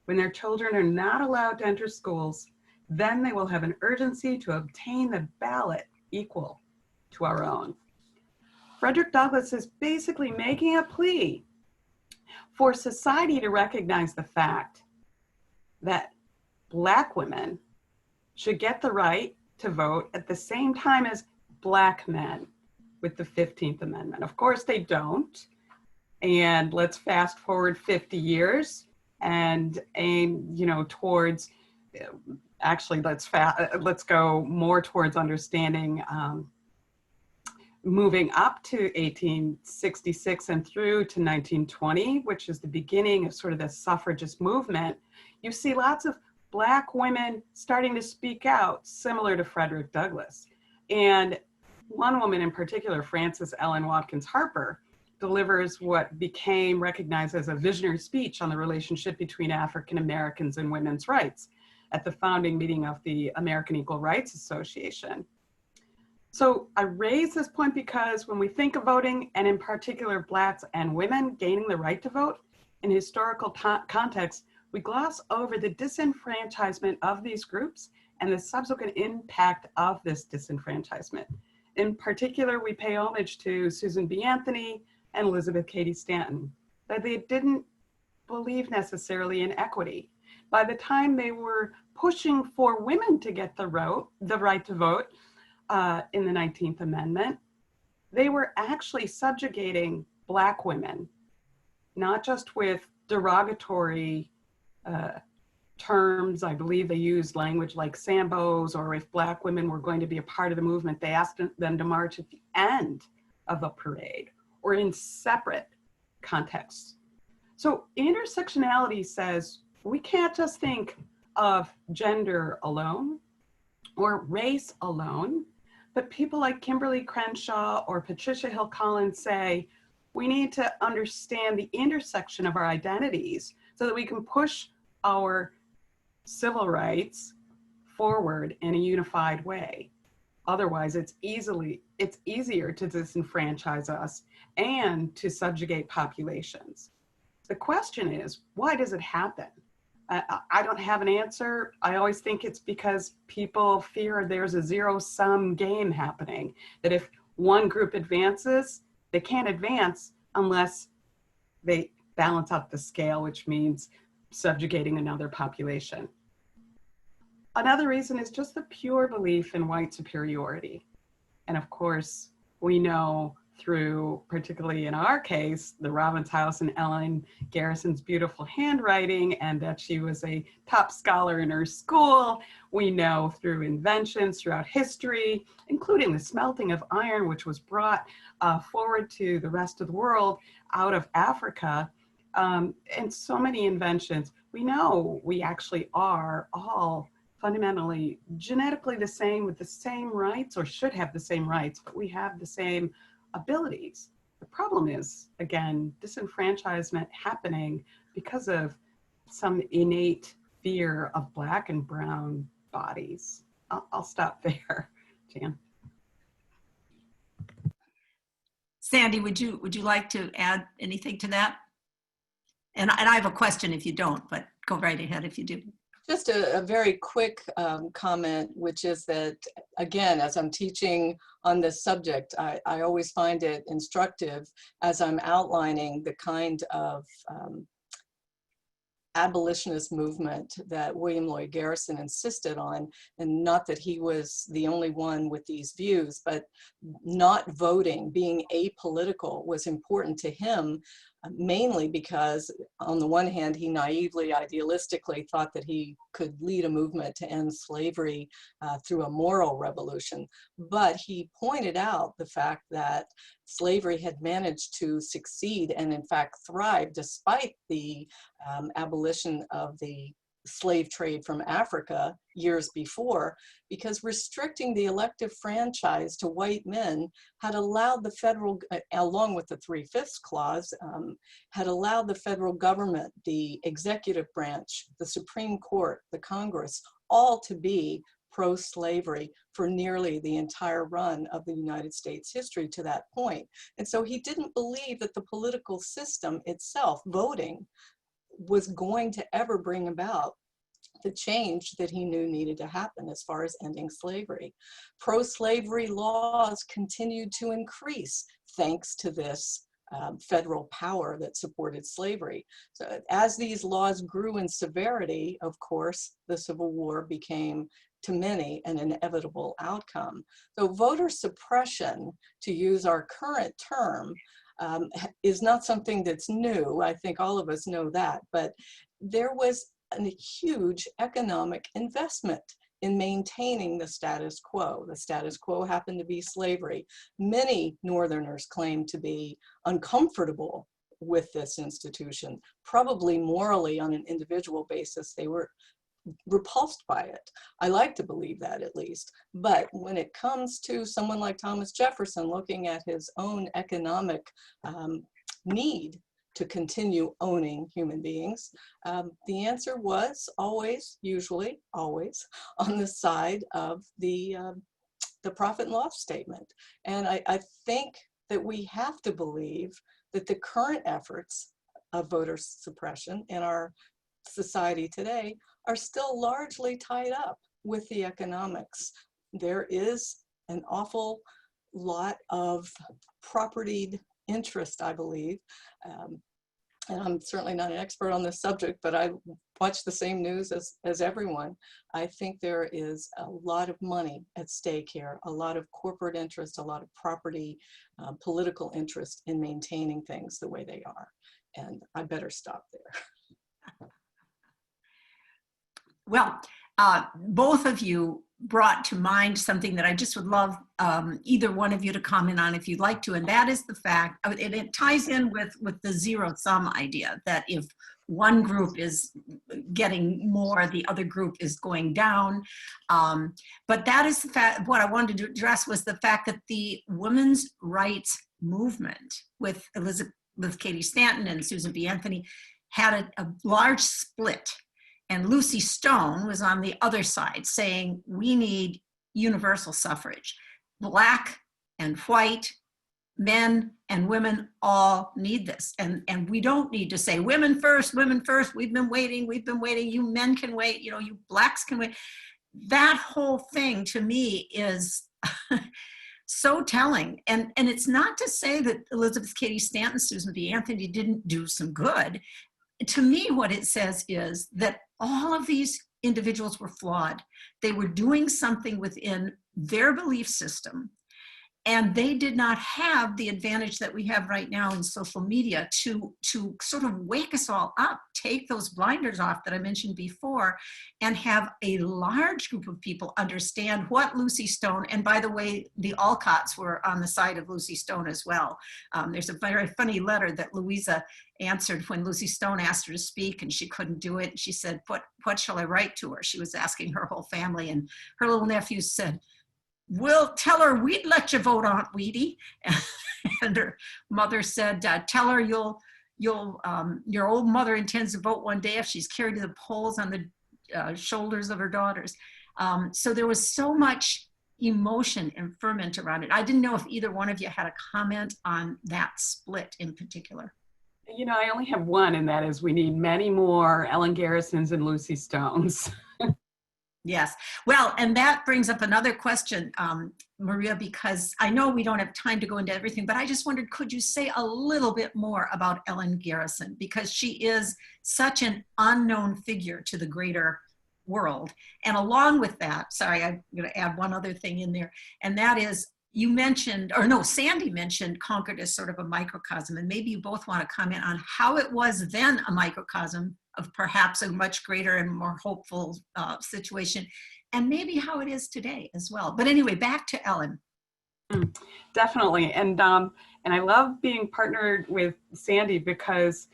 when their children are not allowed to enter schools, then they will have an urgency to obtain the ballot equal to our own. Frederick Douglass is basically making a plea for society to recognize the fact that Black women should get the right to vote at the same time as Black men with the 15th Amendment. Of course they don't. And let's fast forward 50 years and aim, you know, towards actually, let's go more towards understanding moving up to 1866 and through to 1920, which is the beginning of sort of the suffragist movement. You see lots of Black women starting to speak out, similar to Frederick Douglass. And one woman in particular, Frances Ellen Watkins Harper, delivers what became recognized as a visionary speech on the relationship between African Americans and women's rights at the founding meeting of the American Equal Rights Association. So I raise this point because when we think of voting, and in particular Blacks and women gaining the right to vote, in historical context, we gloss over the disenfranchisement of these groups and the subsequent impact of this disenfranchisement. In particular, we pay homage to Susan B. Anthony and Elizabeth Cady Stanton, that they didn't believe necessarily in equity. By the time they were pushing for women to get the right to vote in the 19th Amendment, they were actually subjugating Black women, not just with derogatory terms. I believe they used language like Sambos, or if Black women were going to be a part of the movement, they asked them to march at the end of a parade or in separate contexts. So intersectionality says we can't just think of gender alone or race alone, but people like Kimberly Crenshaw or Patricia Hill Collins say we need to understand the intersection of our identities so that we can push our civil rights forward in a unified way. Otherwise, it's easier to disenfranchise us and to subjugate populations. The question is, why does it happen? I don't have an answer. I always think it's because people fear there's a zero-sum game happening, that if one group advances, they can't advance unless they balance out the scale, which means subjugating another population. Another reason is just the pure belief in white superiority. And of course, we know through, particularly in our case, the Robbins House and Ellen Garrison's beautiful handwriting, and that she was a top scholar in her school. We know through inventions throughout history, including the smelting of iron, which was brought forward to the rest of the world out of Africa, and so many inventions. We know we actually are all fundamentally genetically the same, with the same rights, or should have the same rights, but we have the same abilities. The problem is, again, disenfranchisement happening because of some innate fear of Black and brown bodies. I'll stop there, Jan. Sandy, would you like to add anything to that? And I have a question if you don't, but go right ahead if you do. Just a very quick comment, which is that, again, as I'm teaching on this subject, I always find it instructive as I'm outlining the kind of abolitionist movement that William Lloyd Garrison insisted on, and not that he was the only one with these views, but not voting, being apolitical was important to him, mainly because on the one hand, he naively, idealistically thought that he could lead a movement to end slavery through a moral revolution. But he pointed out the fact that slavery had managed to succeed and in fact thrive despite the abolition of the slave trade from Africa years before, because restricting the elective franchise to white men had allowed the federal, along with the 3/5 clause, had allowed the federal government, the executive branch, the Supreme Court, the Congress, all to be pro-slavery for nearly the entire run of the United States history to that point. And so he didn't believe that the political system itself, voting, was going to ever bring about the change that he knew needed to happen as far as ending slavery. Pro-slavery laws continued to increase thanks to this federal power that supported slavery. So as these laws grew in severity, of course, the Civil War became, to many, an inevitable outcome. So voter suppression, to use our current term, is not something that's new. I think all of us know that, but there was a huge economic investment in maintaining the status quo. The status quo happened to be slavery. Many Northerners claimed to be uncomfortable with this institution. Probably morally, on an individual basis, they were repulsed by it. I like to believe that, at least. But when it comes to someone like Thomas Jefferson looking at his own economic need to continue owning human beings, the answer was always, usually always, on the side of the profit and loss statement. And I think that we have to believe that the current efforts of voter suppression in our society today are still largely tied up with the economics. There is an awful lot of propertied interest, I believe. And I'm certainly not an expert on this subject, but I watch the same news as everyone. I think there is a lot of money at stake here, a lot of corporate interest, a lot of property, political interest in maintaining things the way they are. And I better stop there. Well, both of you brought to mind something that I just would love either one of you to comment on if you'd like to, and that is the fact, and it ties in with the zero-sum idea, that if one group is getting more, the other group is going down. But that is the fact, what I wanted to address was the fact that the women's rights movement with Elizabeth Cady Stanton and Susan B. Anthony had a large split. And Lucy Stone was on the other side saying, we need universal suffrage. Black and white, men and women all need this. And we don't need to say, women first, we've been waiting, you men can wait, you blacks can wait. That whole thing to me is so telling. And it's not to say that Elizabeth Cady Stanton, Susan B. Anthony didn't do some good. To me, what it says is that all of these individuals were flawed. They were doing something within their belief system, and they did not have the advantage that we have right now in social media to sort of wake us all up, take those blinders off that I mentioned before, and have a large group of people understand what Lucy Stone, and by the way, the Alcotts were on the side of Lucy Stone as well. There's a very funny letter that Louisa answered when Lucy Stone asked her to speak and she couldn't do it. She said, what shall I write to her? She was asking her whole family, and her little nephew said, we'll tell her we'd let you vote, Aunt Weedy. And her mother said, tell her your old mother intends to vote one day if she's carried to the polls on the shoulders of her daughters. So there was so much emotion and ferment around it. I didn't know if either one of you had a comment on that split in particular. I only have one, and that is we need many more Ellen Garrisons and Lucy Stones. Yes. Well, and that brings up another question, Maria, because I know we don't have time to go into everything, but I just wondered, could you say a little bit more about Ellen Garrison? Because she is such an unknown figure to the greater world. And along with that, sorry, I'm going to add one other thing in there, and that is, you mentioned, or no, Sandy mentioned Concord as sort of a microcosm, and maybe you both want to comment on how it was then a microcosm of perhaps a much greater and more hopeful situation, and maybe how it is today as well. But anyway, back to Ellen. Definitely, and I love being partnered with Sandy because,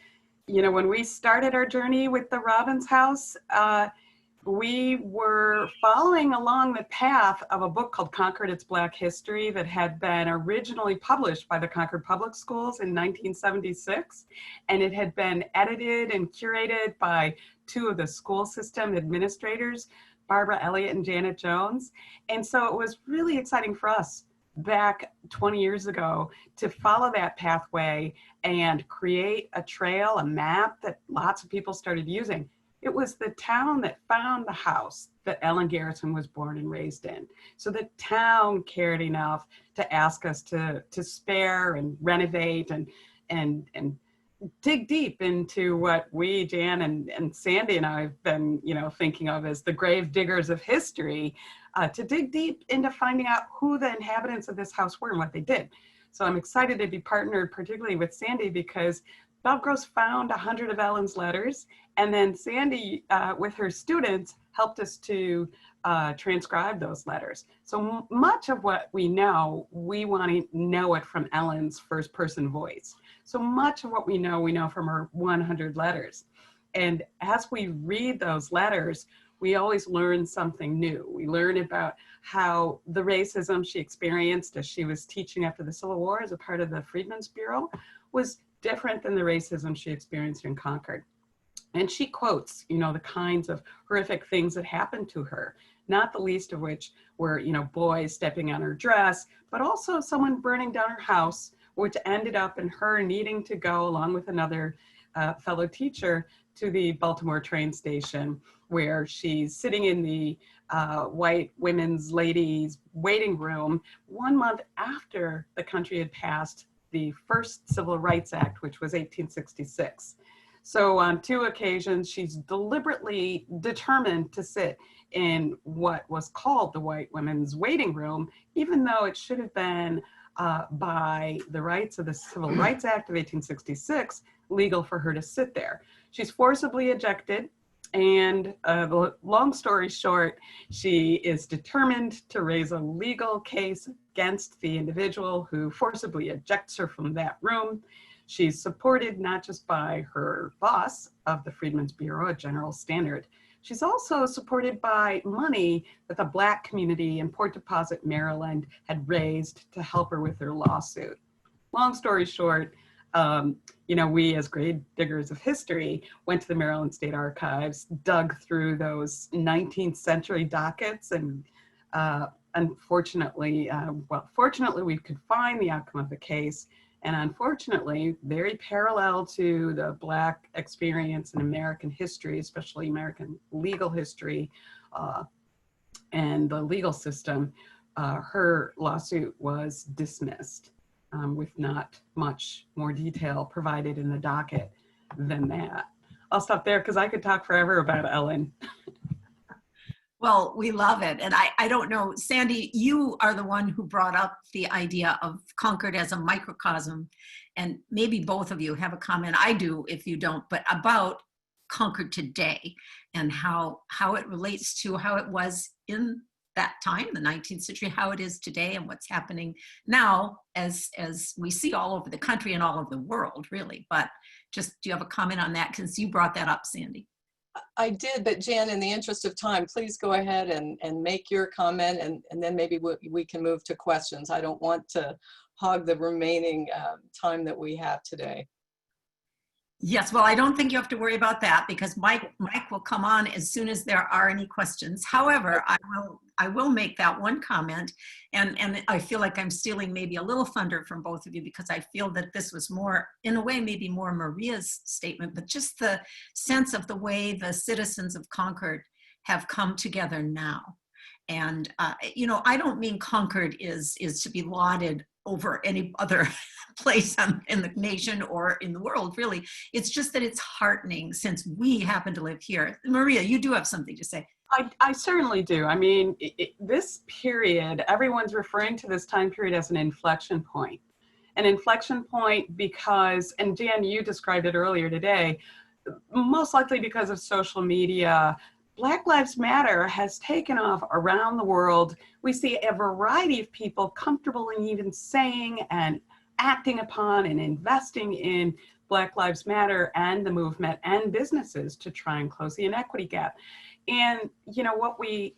when we started our journey with the Robbins House, we were following along the path of a book called Concord, It's Black History that had been originally published by the Concord Public Schools in 1976. And it had been edited and curated by two of the school system administrators, Barbara Elliott and Janet Jones. And so it was really exciting for us back 20 years ago to follow that pathway and create a trail, a map that lots of people started using. It was the town that found the house that Ellen Garrison was born and raised in. So the town cared enough to ask us to spare and renovate and dig deep into what we, Jan and Sandy and I have been, thinking of as the grave diggers of history, to dig deep into finding out who the inhabitants of this house were and what they did. So I'm excited to be partnered particularly with Sandy because Bob Gross found 100 of Ellen's letters, and then Sandy, with her students, helped us to transcribe those letters. So much of what we know, we want to know it from Ellen's first person voice. So much of what we know from her 100 letters. And as we read those letters, we always learn something new. We learn about how the racism she experienced as she was teaching after the Civil War as a part of the Freedmen's Bureau was different than the racism she experienced in Concord. And she quotes, the kinds of horrific things that happened to her, not the least of which were, boys stepping on her dress, but also someone burning down her house, which ended up in her needing to go along with another fellow teacher to the Baltimore train station, where she's sitting in the white women's ladies waiting room 1 month after the country had passed the first Civil Rights Act, which was 1866. So on 2 occasions, she's deliberately determined to sit in what was called the white women's waiting room, even though it should have been by the rights of the Civil Rights Act of 1866, legal for her to sit there. She's forcibly ejected, and the long story short, she is determined to raise a legal case against the individual who forcibly ejects her from that room. She's supported not just by her boss of the Freedmen's Bureau, a general standard. She's also supported by money that the Black community in Port Deposit, Maryland had raised to help her with her lawsuit. Long story short, we as grave diggers of history went to the Maryland State Archives, dug through those 19th century dockets, and fortunately we could find the outcome of the case. And unfortunately, very parallel to the Black experience in American history, especially American legal history and the legal system, her lawsuit was dismissed with not much more detail provided in the docket than that. I'll stop there because I could talk forever about Ellen. Well, we love it. And I don't know, Sandy, you are the one who brought up the idea of Concord as a microcosm. And maybe both of you have a comment, I do if you don't, but about Concord today and how it relates to how it was in that time, the 19th century, how it is today and what's happening now as we see all over the country and all over the world, really. But just, do you have a comment on that? Because you brought that up, Sandy. I did, but Jan, in the interest of time, please go ahead and make your comment, and then maybe we can move to questions. I don't want to hog the remaining time that we have today. Yes, well, I don't think you have to worry about that because Mike will come on as soon as there are any questions. However, I will make that one comment, and I feel like I'm stealing maybe a little thunder from both of you because I feel that this was more, in a way, maybe more Maria's statement, but just the sense of the way the citizens of Concord have come together now. And, I don't mean Concord is to be lauded over any other place in the nation or in the world, really. It's just that it's heartening since we happen to live here. Maria, you do have something to say. I certainly do. I mean, this period, everyone's referring to this time period as an inflection point. An inflection point because, and Jan, you described it earlier today, most likely because of social media, Black Lives Matter has taken off around the world. We see a variety of people comfortable in even saying and acting upon and investing in Black Lives Matter and the movement and businesses to try and close the inequity gap. And what we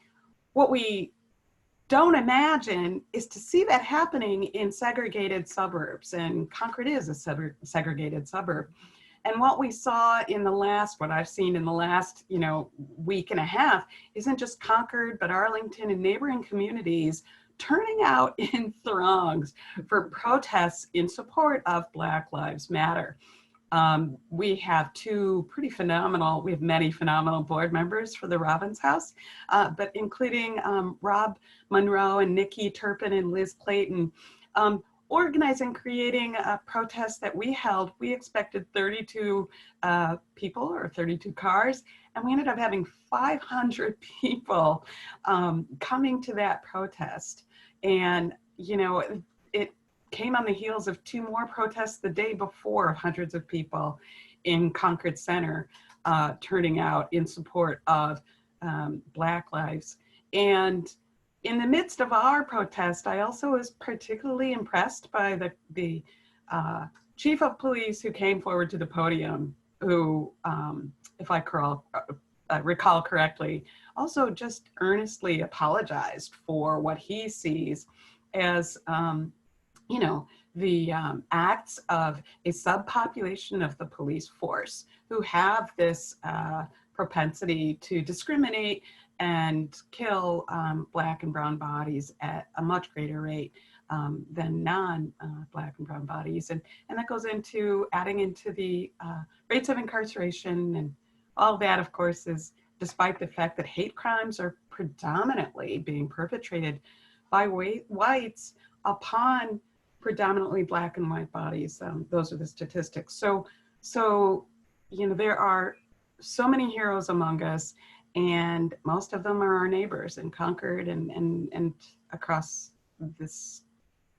don't imagine is to see that happening in segregated suburbs, and Concord is a segregated suburb. And what we saw in what I've seen in the last, week and a half isn't just Concord, but Arlington and neighboring communities turning out in throngs for protests in support of Black Lives Matter. We have many phenomenal board members for the Robbins House, but including Rob Monroe and Nikki Turpin and Liz Clayton, organizing, creating a protest that we held. We expected 32 people or 32 cars, and we ended up having 500 people coming to that protest. And, came on the heels of 2 more protests the day before of hundreds of people in Concord Center turning out in support of Black lives. And in the midst of our protest, I also was particularly impressed by the chief of police who came forward to the podium, who, if I recall correctly, also just earnestly apologized for what he sees as, you know, the acts of a subpopulation of the police force who have this propensity to discriminate and kill Black and brown bodies at a much greater rate than non-Black and brown bodies. And that goes into adding into the rates of incarceration, and all that, of course, is despite the fact that hate crimes are predominantly being perpetrated by whites upon predominantly Black and white bodies. Those are the statistics. So, you know, there are so many heroes among us, and most of them are our neighbors in Concord and across this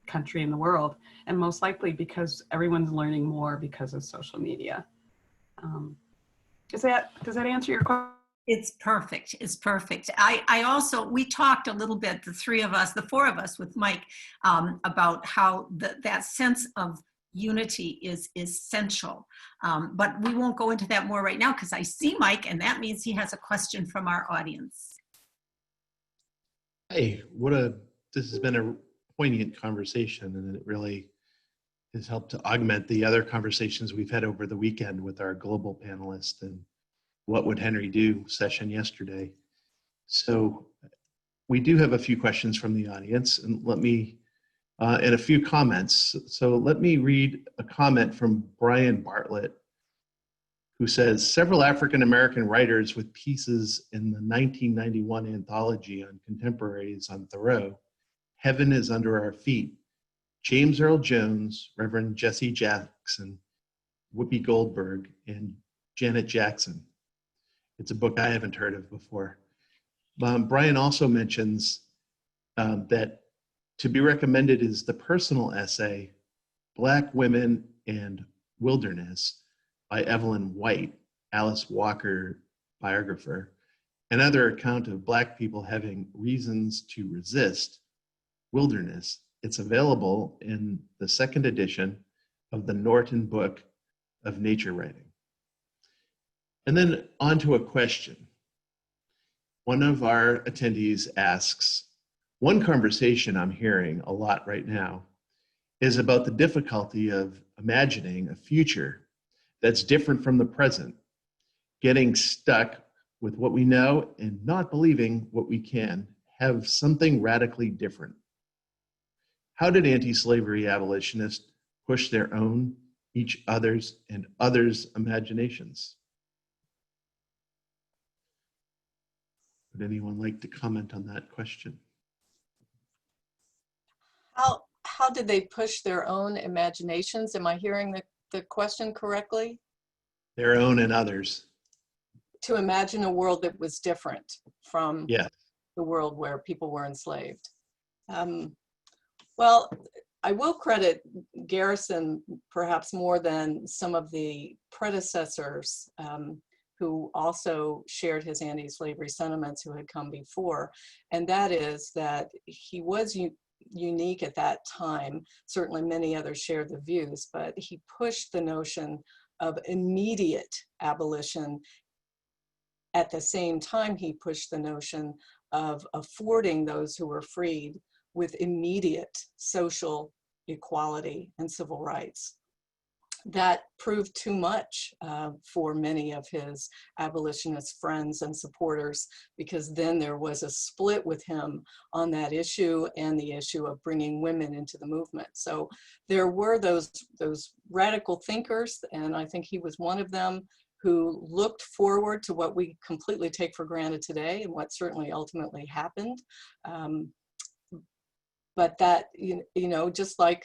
country and the world, and most likely because everyone's learning more because of social media. Does that answer your question? It's perfect. It's perfect. I also, we talked a little bit, the 4 of us with Mike, about how that sense of unity is essential. But we won't go into that more right now because I see Mike, and that means he has a question from our audience. Hey, this has been a poignant conversation, and it really has helped to augment the other conversations we've had over the weekend with our global panelists and What Would Henry Do session yesterday. So we do have a few questions from the audience, and and a few comments. So let me read a comment from Brian Bartlett, who says, several African-American writers with pieces in the 1991 anthology on contemporaries on Thoreau, Heaven is Under Our Feet, James Earl Jones, Reverend Jesse Jackson, Whoopi Goldberg, and Janet Jackson. It's a book I haven't heard of before. Brian also mentions that to be recommended is the personal essay, Black Women and Wilderness by Evelyn White, Alice Walker biographer, another account of Black people having reasons to resist wilderness. It's available in the 2nd edition of the Norton Book of Nature Writing. And then on to a question. One of our attendees asks, one conversation I'm hearing a lot right now is about the difficulty of imagining a future that's different from the present, getting stuck with what we know and not believing what we can have something radically different. How did anti-slavery abolitionists push their own, each other's, and others' imaginations? Would anyone like to comment on that question? How did they push their own imaginations? Am I hearing the question correctly? Their own and others. To imagine a world that was different from Yes. the world where people were enslaved. Well, I will credit Garrison perhaps more than some of the predecessors who also shared his anti-slavery sentiments who had come before. And that is that he was unique at that time. Certainly many others shared the views, but he pushed the notion of immediate abolition. At the same time, he pushed the notion of affording those who were freed with immediate social equality and civil rights. That proved too much for many of his abolitionist friends and supporters, because then there was a split with him on that issue and the issue of bringing women into the movement. So there were those radical thinkers, and I think he was one of them, who looked forward to what we completely take for granted today and what certainly ultimately happened. But that, you know, just like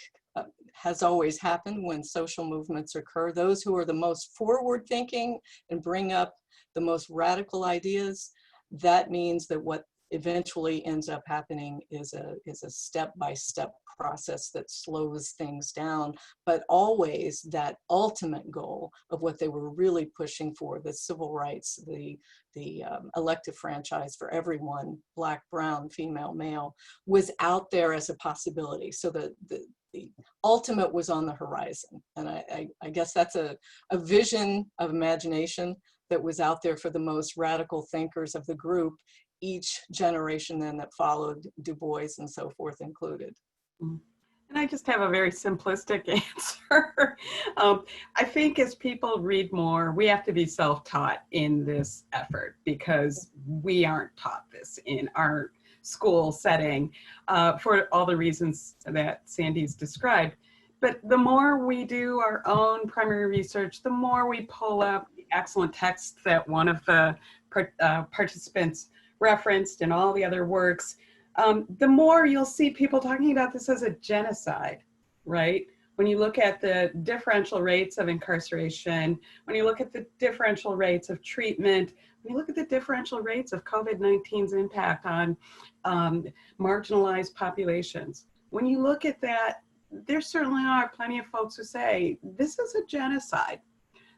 has always happened when social movements occur, those who are the most forward thinking and bring up the most radical ideas, that means that what eventually ends up happening is a step-by-step process that slows things down, but always that ultimate goal of what they were really pushing for, the civil rights, the elective franchise for everyone, Black, brown, female, male, was out there as a possibility. So the ultimate was on the horizon. And I guess that's a vision of imagination that was out there for the most radical thinkers of the group, each generation then that followed, Du Bois and so forth included. And I just have a very simplistic answer. I think as people read more, we have to be self-taught in this effort because we aren't taught this in our school setting for all the reasons that Sandy's described. But the more we do our own primary research, the more we pull up the excellent texts that one of the participants referenced and all the other works, the more you'll see people talking about this as a genocide, right? When you look at the differential rates of incarceration, when you look at the differential rates of treatment, when you look at the differential rates of COVID-19's impact on marginalized populations, when you look at that, there certainly are plenty of folks who say, this is a genocide.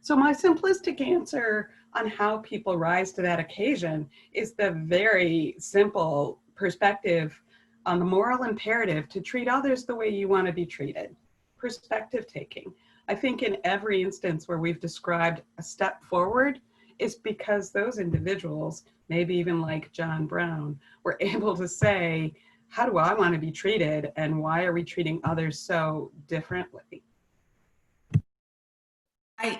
So my simplistic answer on how people rise to that occasion is the very simple perspective on the moral imperative to treat others the way you want to be treated. Perspective taking. I think in every instance where we've described a step forward is because those individuals, maybe even like John Brown, were able to say, how do I want to be treated and why are we treating others so differently?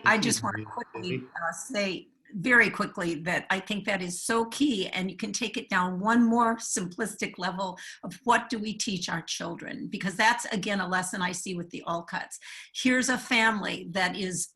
I just want to quickly say very quickly that I think that is so key, and you can take it down one more simplistic level of what do we teach our children, because that's again a lesson I see with the Alcotts. Here's a family that is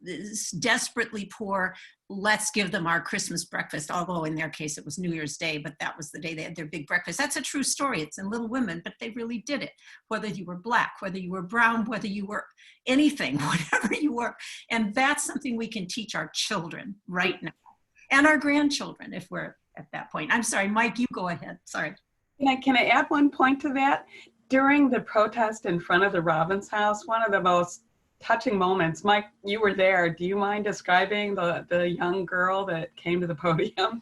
desperately poor. Let's give them our Christmas breakfast, although in their case it was New Year's Day, but that was the day they had their big breakfast. That's a true story. It's in Little Women, but they really did it. Whether you were Black, whether you were brown, whether you were anything, whatever you were. And that's something we can teach our children right now and our grandchildren if we're at that point. I'm sorry, Mike, you go ahead. Sorry. Can I add one point to that? During the protest in front of the Robbins house, one of the most touching moments, Mike, you were there. Do you mind describing the young girl that came to the podium?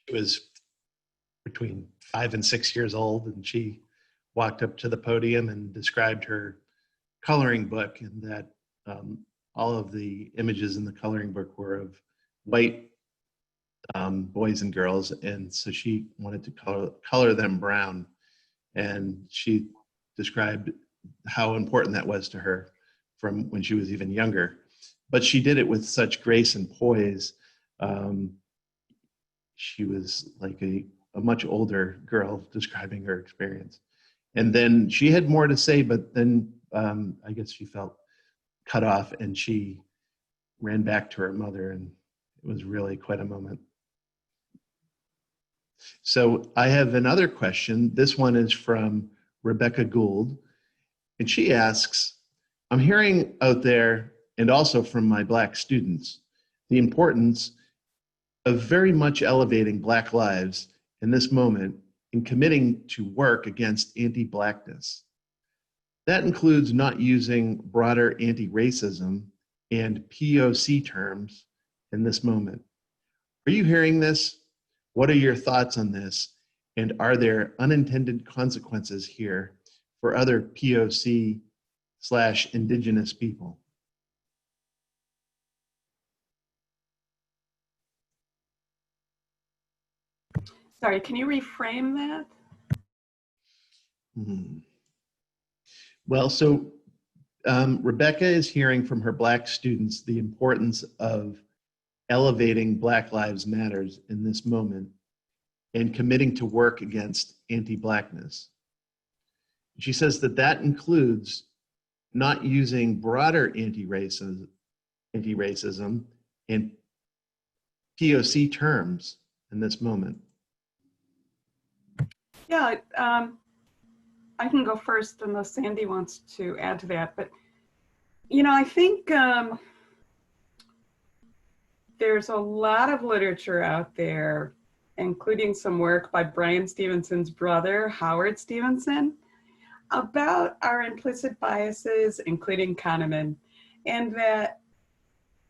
She was between 5 and 6 years old, and she walked up to the podium and described her coloring book, and that all of the images in the coloring book were of white boys and girls, and so she wanted to color them brown, and she described how important that was to her from when she was even younger. But she did it with such grace and poise. She was like a much older girl describing her experience. And then she had more to say, but then I guess she felt cut off and she ran back to her mother, and it was really quite a moment. So I have another question. This one is from Rebecca Gould. And she asks, I'm hearing out there, and also from my Black students, the importance of very much elevating Black lives in this moment in committing to work against anti-Blackness. That includes not using broader anti-racism and POC terms in this moment. Are you hearing this? What are your thoughts on this? And are there unintended consequences here for other POC/Indigenous people? Sorry, can you reframe that? Well, so Rebecca is hearing from her Black students the importance of elevating Black Lives Matters in this moment and committing to work against anti-Blackness. She says that that includes not using broader anti-racism and POC terms in this moment. Yeah, I can go first unless Sandy wants to add to that. But, you know, I think there's a lot of literature out there including some work by Brian Stevenson's brother, Howard Stevenson, about our implicit biases, including Kahneman, and that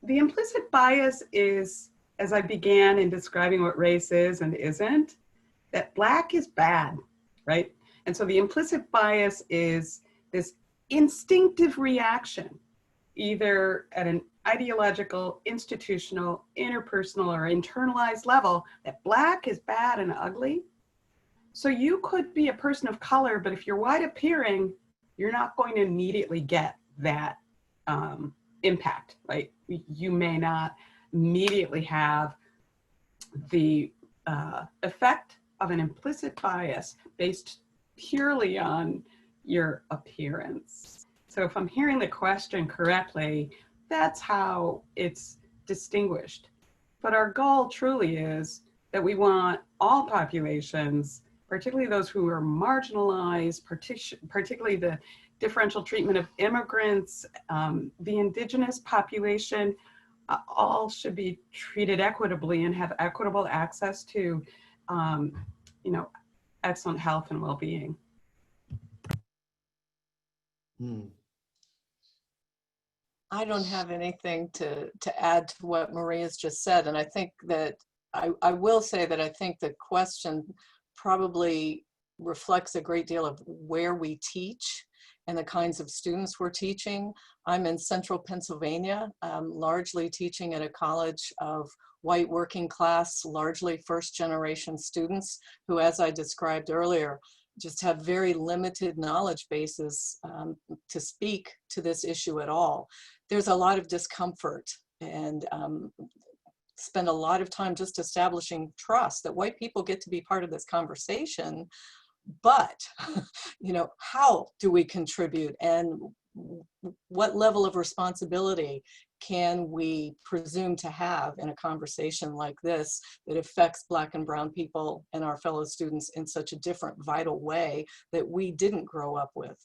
the implicit bias is, as I began in describing what race is and isn't, that Black is bad, right? And so the implicit bias is this instinctive reaction, either at an ideological, institutional, interpersonal, or internalized level, that Black is bad and ugly. So you could be a person of color, but if you're white appearing, you're not going to immediately get that impact, right? You may not immediately have the effect of an implicit bias based purely on your appearance. So if I'm hearing the question correctly, that's how it's distinguished. But our goal truly is that we want all populations, particularly those who are marginalized, particularly the differential treatment of immigrants, the indigenous population, all should be treated equitably and have equitable access to, excellent health and well-being. I don't have anything to add to what Maria's just said. And I think that I will say that I think the question probably reflects a great deal of where we teach and the kinds of students we're teaching. I'm in central Pennsylvania, largely teaching at a college of white working class, largely first generation students who, as I described earlier, just have very limited knowledge bases to speak to this issue at all. There's a lot of discomfort and spend a lot of time just establishing trust that white people get to be part of this conversation. But, how do we contribute, and what level of responsibility can we presume to have in a conversation like this that affects Black and brown people and our fellow students in such a different, vital way that we didn't grow up with?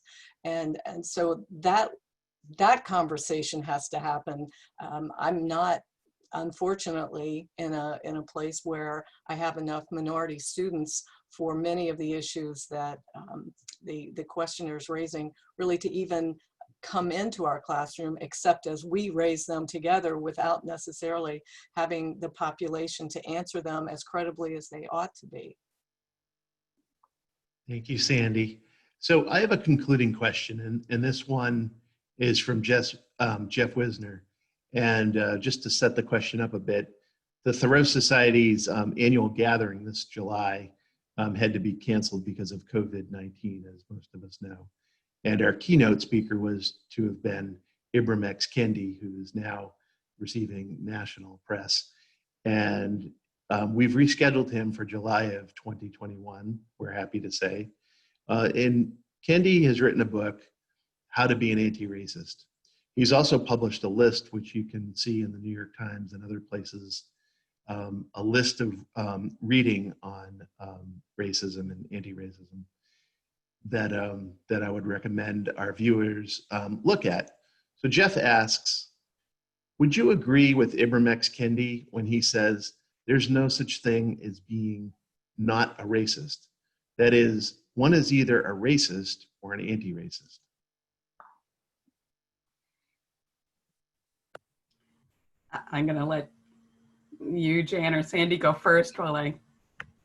And so that conversation has to happen. I'm not, unfortunately, in a place where I have enough minority students for many of the issues that the questioner is raising really to even come into our classroom, except as we raise them together without necessarily having the population to answer them as credibly as they ought to be. Thank you, Sandy. So I have a concluding question, and this one is from Jeff Wisner. And just to set the question up a bit, the Thoreau Society's annual gathering this July had to be canceled because of COVID-19, as most of us know. And our keynote speaker was to have been Ibram X. Kendi, who is now receiving national press. And we've rescheduled him for July of 2021, we're happy to say. And Kendi has written a book, How to Be an Anti-Racist. He's also published a list, which you can see in the New York Times and other places, a list of reading on racism and anti-racism that I would recommend our viewers look at. So Jeff asks, would you agree with Ibram X. Kendi when he says there's no such thing as being not a racist? That is, one is either a racist or an anti-racist. I'm going to let you, Jan, or Sandy go first while I...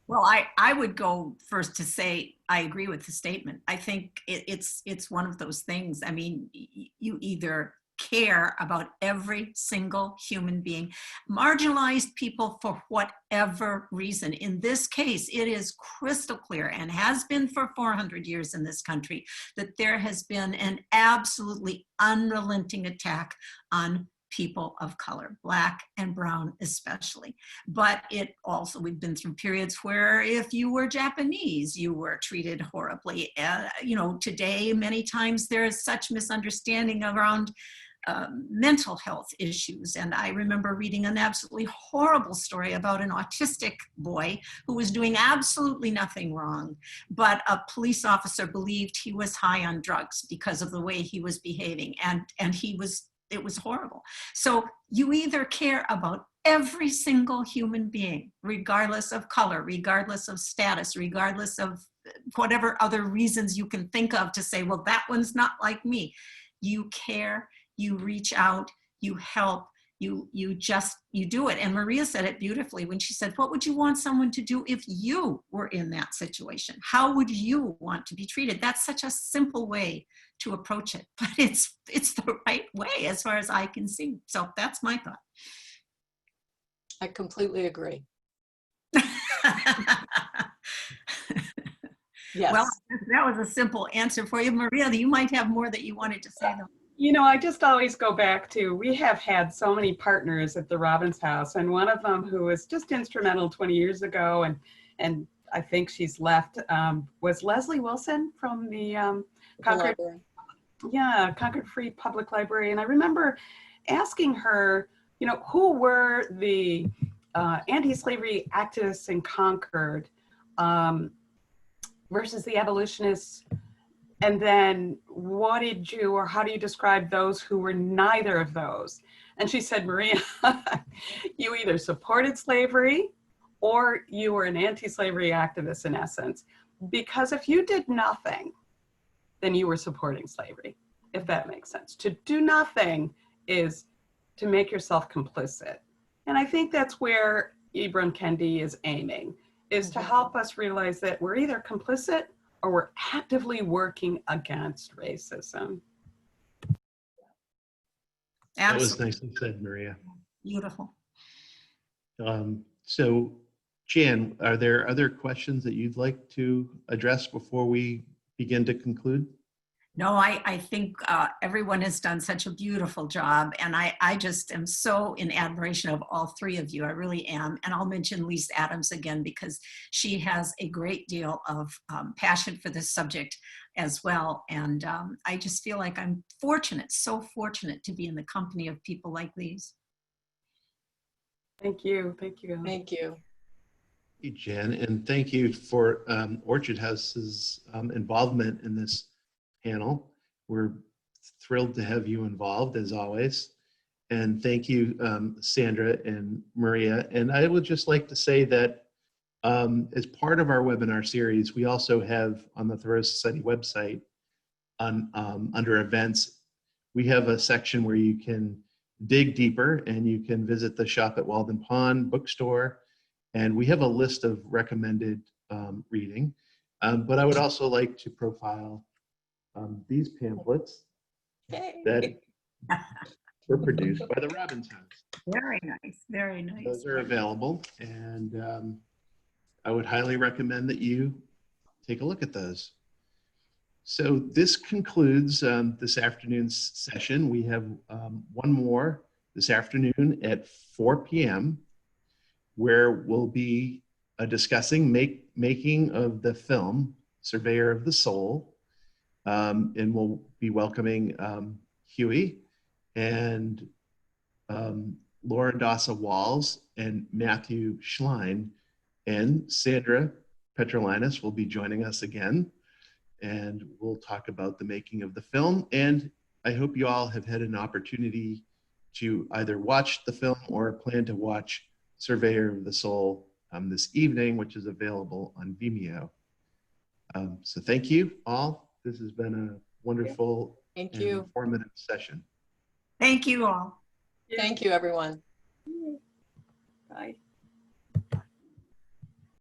Well, I would go first to say I agree with the statement. I think it's one of those things. I mean, you either care about every single human being, marginalized people for whatever reason. In this case, it is crystal clear, and has been for 400 years in this country, that there has been an absolutely unrelenting attack on people of color, Black and brown especially. But it also, we've been through periods where if you were Japanese, you were treated horribly. Today, many times there is such misunderstanding around mental health issues. And I remember reading an absolutely horrible story about an autistic boy who was doing absolutely nothing wrong, but a police officer believed he was high on drugs because of the way he was behaving. And it was horrible. So you either care about every single human being, regardless of color, regardless of status, regardless of whatever other reasons you can think of to say, well, that one's not like me. You care, you reach out, you help, you do it. And Maria said it beautifully when she said, what would you want someone to do if you were in that situation? How would you want to be treated? That's such a simple way to approach it, but it's the right way as far as I can see. So that's my thought. I completely agree. Yes. Well, that was a simple answer for you. Maria, you might have more that you wanted to say, though. You know, I just always go back to, we have had so many partners at the Robbins House, and one of them who was just instrumental 20 years ago, and I think she's left, was Leslie Wilson from the Concord Free Public Library. And I remember asking her, you know, who were the anti-slavery activists in Concord versus the abolitionists? And then what did you, or how do you describe those who were neither of those? And she said, Maria, you either supported slavery or you were an anti-slavery activist in essence. Because if you did nothing, then you were supporting slavery, if that makes sense. To do nothing is to make yourself complicit. And I think that's where Ibram Kendi is aiming, is to help us realize that we're either complicit or we're actively working against racism. That was nicely said, Maria. Beautiful. So, Jan, are there other questions that you'd like to address before we begin to conclude? No, I think everyone has done such a beautiful job, and I just am so in admiration of all three of you. I really am. And I'll mention Lise Adams again because she has a great deal of passion for this subject as well. And I just feel like I'm fortunate, so fortunate to be in the company of people like these. Thank you. Thank you. Thank you. Thank you, Jan, and thank you for Orchard House's involvement in this panel. We're thrilled to have you involved as always. And thank you, Sandra and Maria. And I would just like to say that as part of our webinar series, we also have on the Thoreau Society website under events, we have a section where you can dig deeper and you can visit the Shop at Walden Pond bookstore. And we have a list of recommended reading. But I would also like to profile these pamphlets that were produced by the Robbins House. Very nice, very nice. Those are available, and I would highly recommend that you take a look at those. So this concludes this afternoon's session. We have one more this afternoon at 4 p.m. where we'll be discussing making of the film Surveyor of the Soul. And we'll be welcoming Huey and Laura Dassa Walls and Matthew Schlein, and Sandra Petrulionis will be joining us again. And we'll talk about the making of the film. And I hope you all have had an opportunity to either watch the film or plan to watch Surveyor of the Soul this evening, which is available on Vimeo. So thank you all. This has been a wonderful and informative session. Thank you all. Thank you, everyone. Bye.